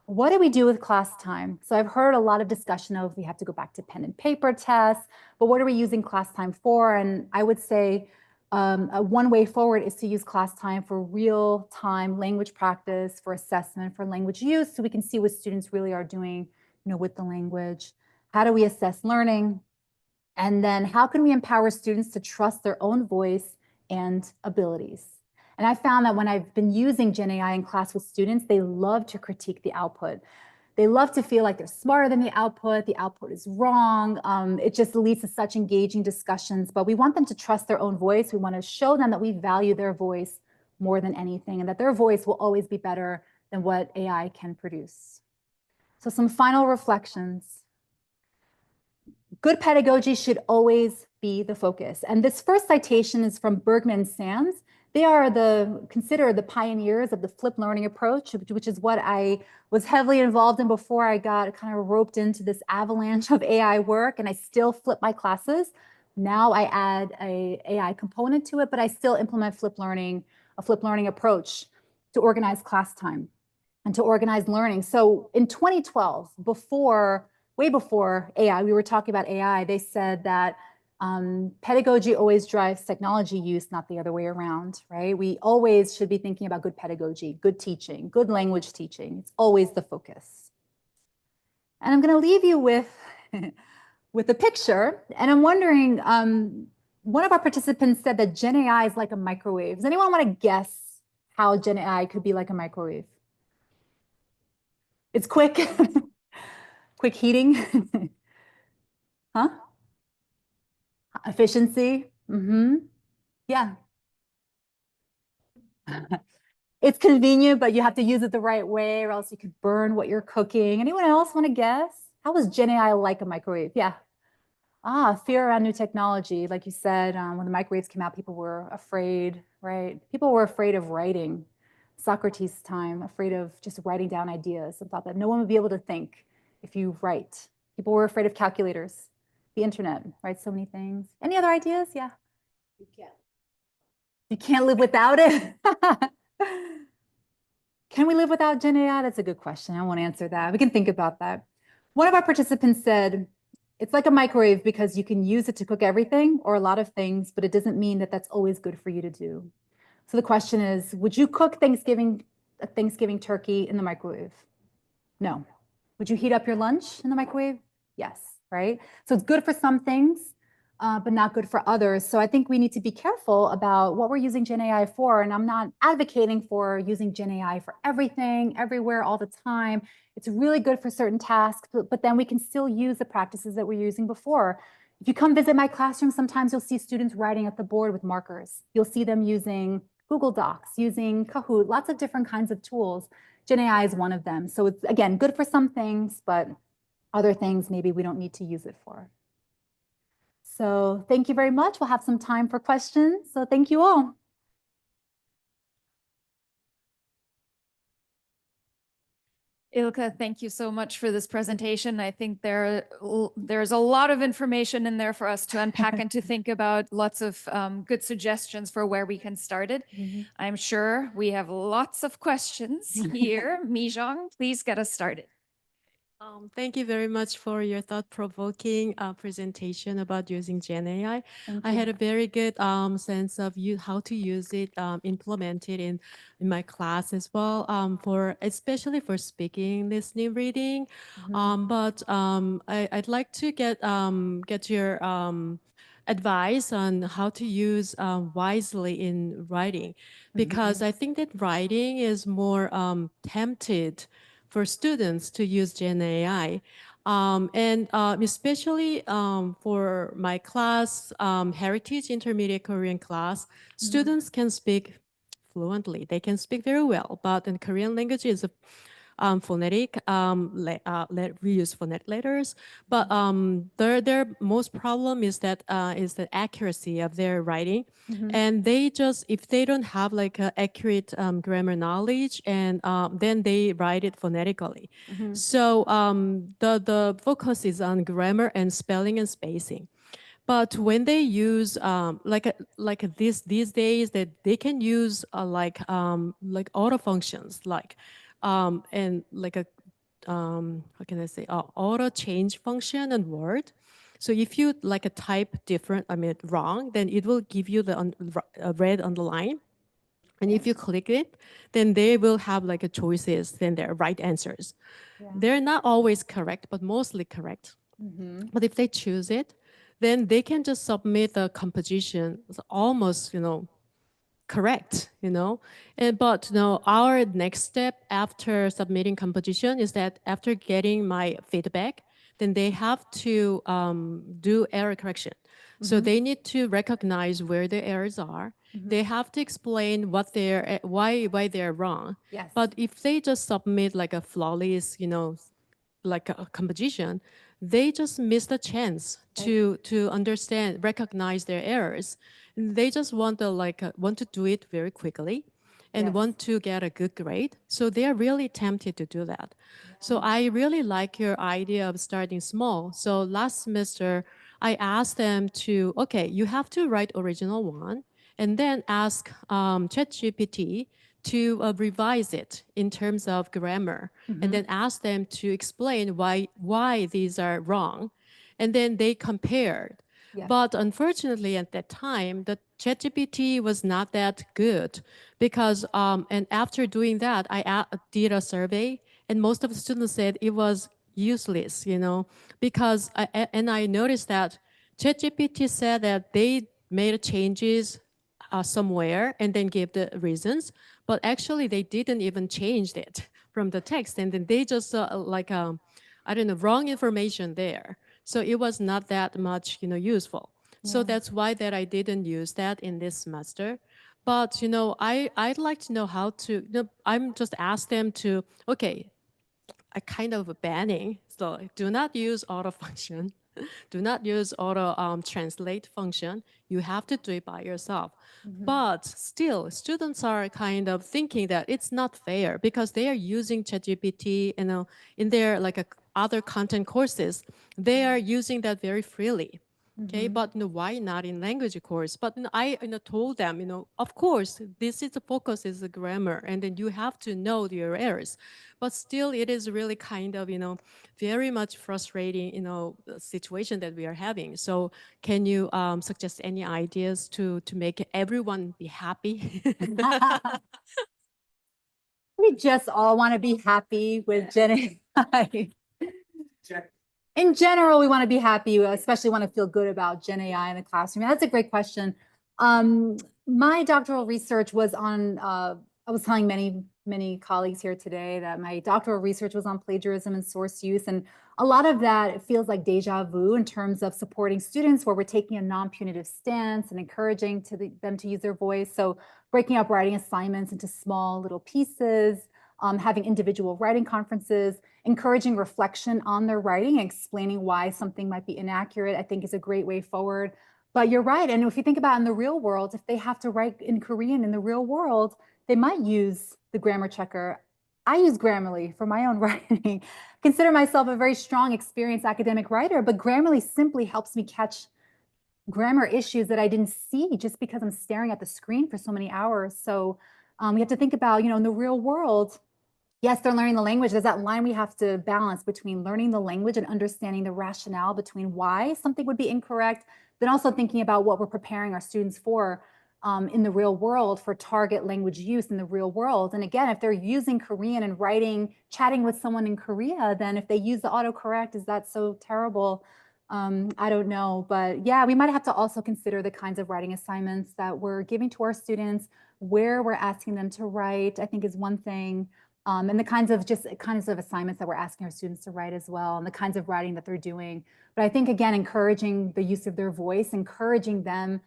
Speaker 2: What do we do with class time? So I've heard a lot of discussion of we have to go back to pen and paper tests, but what are we using class time for? And I would say one way forward is to use class time for real-time language practice, for assessment, for language use, so we can see what students really are doing, with the language. How do we assess learning? And then how can we empower students to trust their own voice and abilities? And I found that when I've been using GenAI in class with students, they love to critique the output. They love to feel like they're smarter than the output is wrong. It just leads to such engaging discussions, but we want them to trust their own voice. We want to show them that we value their voice more than anything and that their voice will always be better than what AI can produce. So some final reflections. Good pedagogy should always be the focus. And this first citation is from Bergman and Sands. They are considered the pioneers of the flipped learning approach, which is what I was heavily involved in before I got kind of roped into this avalanche of AI work, and I still flip my classes. Now I add a AI component to it, but I still implement a flipped learning approach to organize class time and to organize learning. So in 2012, way before AI, we were talking about AI, they said that pedagogy always drives technology use, not the other way around, right? We always should be thinking about good pedagogy, good teaching, good language teaching. It's always the focus. And I'm going to leave you with, with a picture. And I'm wondering, one of our participants said that GenAI is like a microwave. Does anyone want to guess how GenAI could be like a microwave? It's quick, quick heating. Huh? Efficiency. Yeah. It's convenient, but you have to use it the right way or else you could burn what you're cooking. Anyone else want to guess? How was GenAI like a microwave? Yeah. Fear around new technology. Like you said, when the microwaves came out, people were afraid right? People were afraid of writing. Socrates' time, afraid of just writing down ideas and thought that no one would be able to think if you write. People were afraid of calculators, the internet, right? So many things. Any other ideas? Yeah.
Speaker 3: You can't.
Speaker 2: You can't live without it. Can we live without GenAI? That's a good question. I won't answer that. We can think about that. One of our participants said, it's like a microwave because you can use it to cook everything or a lot of things, but it doesn't mean that that's always good for you to do. So the question is, would you cook a Thanksgiving turkey in the microwave? No. Would you heat up your lunch in the microwave? Yes, right? So it's good for some things, but not good for others. So I think we need to be careful about what we're using GenAI for. And I'm not advocating for using GenAI for everything, everywhere, all the time. It's really good for certain tasks, but then we can still use the practices that we're using before. If you come visit my classroom, sometimes you'll see students writing at the board with markers. You'll see them using Google Docs, using Kahoot, lots of different kinds of tools. GenAI is one of them. So it's, again, good for some things, but other things maybe we don't need to use it for. So thank you very much. We'll have some time for questions. So thank you all.
Speaker 1: Ilka, thank you so much for this presentation. I think there's a lot of information in there for us to unpack and to think about, lots of good suggestions for where we can start it. I'm sure we have lots of questions here. Mijong, please get us started.
Speaker 3: Thank you very much for your thought-provoking presentation about using GenAI.
Speaker 2: Thank
Speaker 3: I
Speaker 2: you.
Speaker 3: had a very good sense of how to use it, implement it in my class as well, especially for speaking, listening, reading. I'd like to get your advice on how to use wisely in writing, because I think that writing is more tempted for students to use GenAI. Especially for my class, Heritage Intermediate Korean class, students can speak fluently. They can speak very well, but in Korean language is a phonetic, we use phonetic letters, but their most problem is the accuracy of their writing, and if they don't have like accurate grammar knowledge, and then they write it phonetically. So the focus is on grammar and spelling and spacing. But when they use these days, that they can use auto functions, and like a how can I say, auto change function in Word. So if you like a type different, wrong, then it will give you the red underline. And if you click it, then they will have like a choices, then they're right answers. They're not always correct, but mostly correct. But if they choose it, then they can just submit the composition. It's almost, correct, but our next step after submitting composition is that after getting my feedback, then they have to do error correction. So they need to recognize where the errors are. They have to explain why they're wrong.
Speaker 2: Yes.
Speaker 3: But if they just submit like a flawless, like a composition, they just miss the chance to understand, recognize their errors. And they just want to do it very quickly and
Speaker 2: Yes.
Speaker 3: want to get a good grade. So they are really tempted to do that. So I really like your idea of starting small. So last semester, I asked them to, okay, you have to write original one and then ask ChatGPT to revise it in terms of grammar, and then ask them to explain why these are wrong. And then they compared.
Speaker 2: Yes.
Speaker 3: But unfortunately, at that time, the ChatGPT was not that good because, and after doing that, I did a survey, and most of the students said it was useless, because I noticed that ChatGPT said that they made changes somewhere and then gave the reasons, but actually they didn't even change it from the text, and then they just I don't know, wrong information there. So it was not that much, useful. So that's why that I didn't use that in this semester. But I'd like to know how to. I'm just ask them to. Okay, a kind of banning. So do not use auto function. Do not use auto translate function. You have to do it by yourself. But still, students are kind of thinking that it's not fair because they are using ChatGPT, in their other content courses. They are using that very freely. Okay, but why not in language course? But I told them, of course, this is the focus is the grammar, and then you have to know your errors. But still, it is really kind of, very much frustrating, situation that we are having. So can you suggest any ideas to make everyone be happy?
Speaker 2: We just all want to be happy with GenAI. In general, we want to be happy, especially want to feel good about GenAI in the classroom. That's a great question. My doctoral research was on, I was telling many colleagues here today that my doctoral research was on plagiarism and source use. And a lot of that feels like deja vu in terms of supporting students where we're taking a non-punitive stance and encouraging them to use their voice. So breaking up writing assignments into small little pieces, having individual writing conferences, encouraging reflection on their writing and explaining why something might be inaccurate, I think is a great way forward. But you're right. And if you think about in the real world, if they have to write in Korean in the real world, they might use the grammar checker. I use Grammarly for my own writing. Consider myself a very strong, experienced academic writer, but Grammarly simply helps me catch grammar issues that I didn't see just because I'm staring at the screen for so many hours. So we have to think about, in the real world, yes, they're learning the language. There's that line we have to balance between learning the language and understanding the rationale between why something would be incorrect, then also thinking about what we're preparing our students for in the real world for target language use in the real world. And again, if they're using Korean and writing, chatting with someone in Korea, then if they use the autocorrect, is that so terrible? I don't know, but yeah, we might have to also consider the kinds of writing assignments that we're giving to our students, where we're asking them to write, I think is one thing. And the kinds of assignments that we're asking our students to write as well, and the kinds of writing that they're doing. But I think, again, encouraging the use of their voice, encouraging them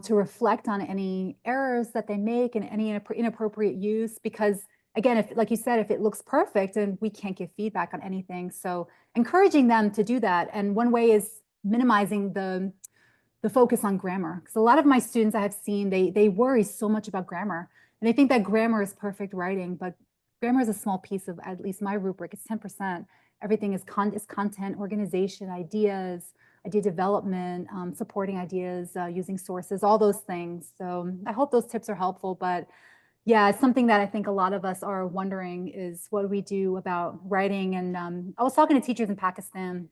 Speaker 2: to reflect on any errors that they make and any inappropriate use, because again, if, like you said, if it looks perfect and we can't give feedback on anything. So encouraging them to do that. And one way is minimizing the focus on grammar. Because a lot of my students I have seen, they worry so much about grammar. And they think that grammar is perfect writing, but grammar is a small piece of at least my rubric. It's 10%. Everything is content, organization, idea development, supporting ideas, using sources, all those things. So I hope those tips are helpful. But yeah, it's something that I think a lot of us are wondering is what do we do about writing? And I was talking to teachers in Pakistan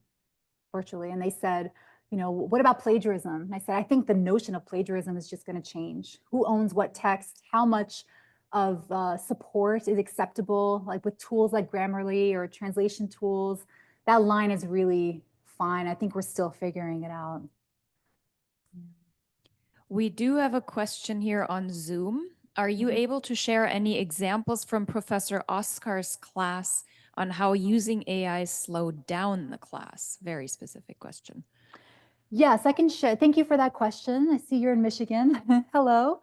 Speaker 2: virtually, and they said, what about plagiarism? And I said, I think the notion of plagiarism is just going to change. Who owns what text? How much of support is acceptable, like with tools like Grammarly or translation tools? That line is really fine. I think we're still figuring it out.
Speaker 1: We do have a question here on Zoom. Are you able to share any examples from Professor Oskar's class on how using AI slowed down the class? Very specific question.
Speaker 2: Yes, I can share. Thank you for that question. I see you're in Michigan. Hello.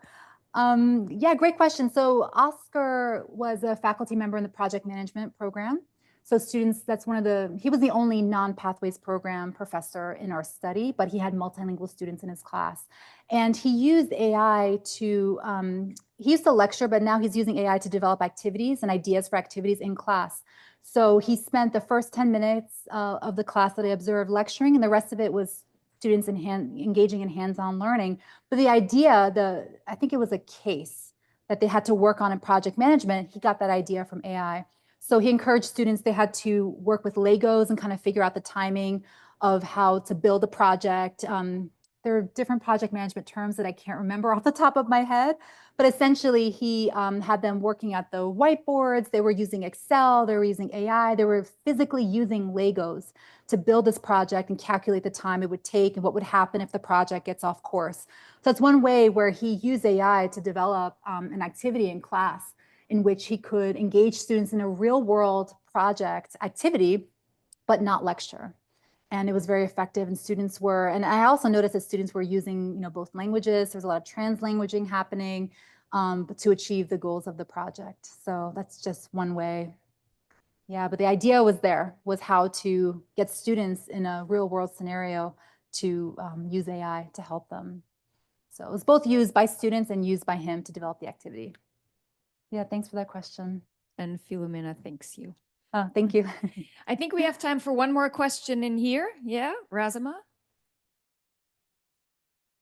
Speaker 2: Yeah, great question. So Oscar was a faculty member in the project management program. So students, he was the only non-pathways program professor in our study, but he had multilingual students in his class. And he used AI he used to lecture, but now he's using AI to develop activities and ideas for activities in class. So he spent the first 10 minutes of the class that I observed lecturing, and the rest of it was students engaging in hands-on learning. But the idea, I think it was a case that they had to work on in project management. He got that idea from AI. So he encouraged students, they had to work with Legos and kind of figure out the timing of how to build a project. There are different project management terms that I can't remember off the top of my head, but essentially he had them working at the whiteboards. They were using Excel, they were using AI, they were physically using Legos to build this project and calculate the time it would take and what would happen if the project gets off course. So that's one way where he used AI to develop an activity in class in which he could engage students in a real world project activity, but not lecture. And it was very effective, and and I also noticed that students were using, both languages. There's a lot of translanguaging happening to achieve the goals of the project. So that's just one way. Yeah, but the idea was how to get students in a real world scenario to use AI to help them. So it was both used by students and used by him to develop the activity. Yeah, thanks for that question.
Speaker 1: And Philomena thanks you.
Speaker 2: Oh, thank you.
Speaker 1: I think we have time for one more question in here. Yeah, Razama?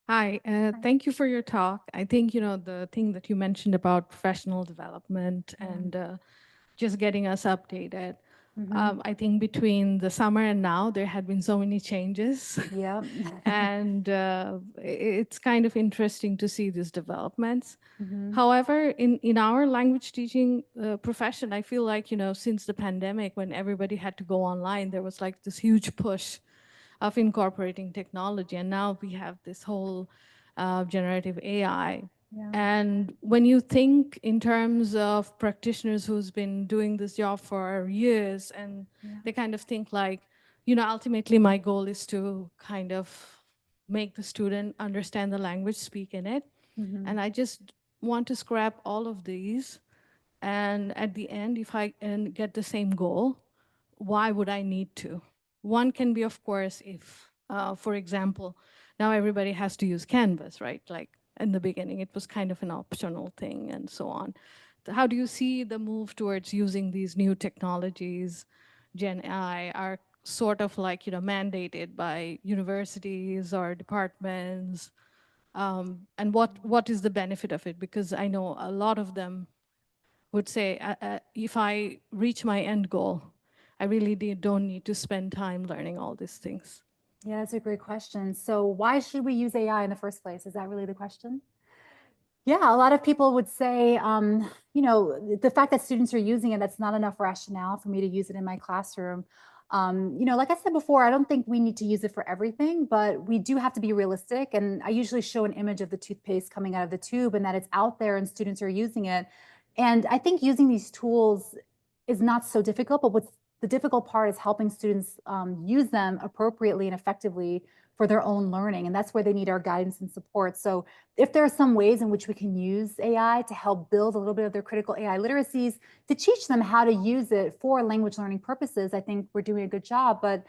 Speaker 4: Hi, thank you for your talk. I think, the thing that you mentioned about professional development and just getting us updated. I think between the summer and now, there had been so many changes.
Speaker 2: Yeah.
Speaker 4: And it's kind of interesting to see these developments. However, in our language teaching profession, I feel like, since the pandemic, when everybody had to go online, there was like this huge push of incorporating technology. And now we have this whole generative AI.
Speaker 2: Yeah.
Speaker 4: And when you think in terms of practitioners who's been doing this job for years, and they kind of think like, ultimately my goal is to kind of make the student understand the language, speak in it. And I just want to scrap all of these. And at the end, if I can get the same goal, why would I need to? One can be, of course, if, for example, now everybody has to use Canvas, right? Like in the beginning, it was kind of an optional thing and so on. How do you see the move towards using these new technologies, GenAI, are sort of like, mandated by universities or departments? And what is the benefit of it? Because I know a lot of them would say, if I reach my end goal, I really don't need to spend time learning all these things.
Speaker 2: Yeah, that's a great question. So why should we use AI in the first place? Is that really the question? Yeah, a lot of people would say, the fact that students are using it, that's not enough rationale for me to use it in my classroom. Like I said before, I don't think we need to use it for everything, but we do have to be realistic. And I usually show an image of the toothpaste coming out of the tube and that it's out there and students are using it. And I think using these tools is not so difficult, but what's the difficult part is helping students use them appropriately and effectively for their own learning. And that's where they need our guidance and support. So if there are some ways in which we can use AI to help build a little bit of their critical AI literacies, to teach them how to use it for language learning purposes, I think we're doing a good job. But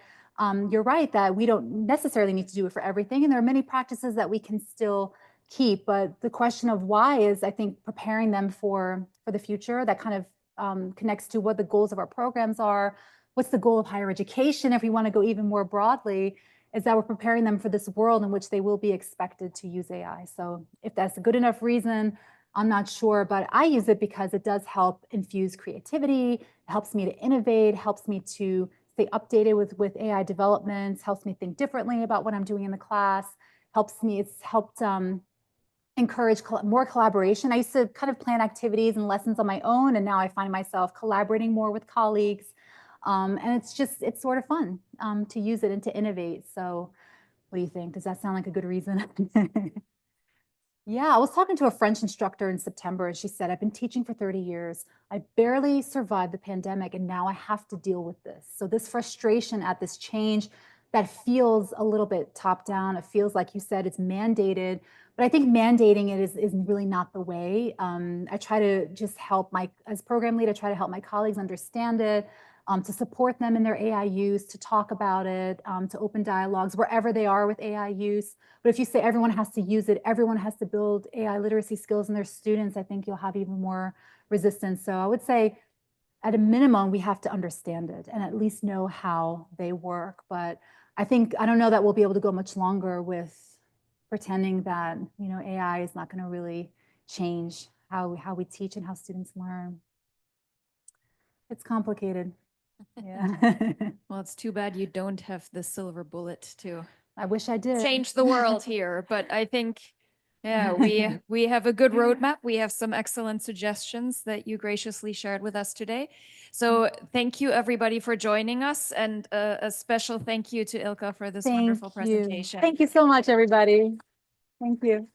Speaker 2: you're right that we don't necessarily need to do it for everything. And there are many practices that we can still keep. But the question of why is, I think, preparing them for the future. That kind of connects to what the goals of our programs are. What's the goal of higher education, if we want to go even more broadly, is that we're preparing them for this world in which they will be expected to use AI. So if that's a good enough reason, I'm not sure, but I use it because it does help infuse creativity, it helps me to innovate, helps me to stay updated with AI developments, helps me think differently about what I'm doing in the class, it's helped encourage more collaboration. I used to kind of plan activities and lessons on my own, and now I find myself collaborating more with colleagues. And it's sort of fun to use it and to innovate. So what do you think? Does that sound like a good reason? Yeah, I was talking to a French instructor in September, and she said, I've been teaching for 30 years. I barely survived the pandemic, and now I have to deal with this. So this frustration at this change that feels a little bit top down, it feels like you said it's mandated, but I think mandating it is really not the way. I try to just help as program lead, I try to help my colleagues understand it, to support them in their AI use, to talk about it, to open dialogues wherever they are with AI use. But if you say everyone has to use it, everyone has to build AI literacy skills in their students, I think you'll have even more resistance. So I would say at a minimum, we have to understand it and at least know how they work. But I don't know that we'll be able to go much longer with pretending that, AI is not going to really change how we teach and how students learn. It's complicated. Yeah.
Speaker 1: Well, it's too bad you don't have the silver bullet to
Speaker 2: I wish I did.
Speaker 1: change the world here, but I think, yeah, we have a good roadmap. We have some excellent suggestions that you graciously shared with us today. So thank you everybody for joining us, and a special thank you to Ilka for this wonderful presentation.
Speaker 2: Thank you so much, everybody. Thank you.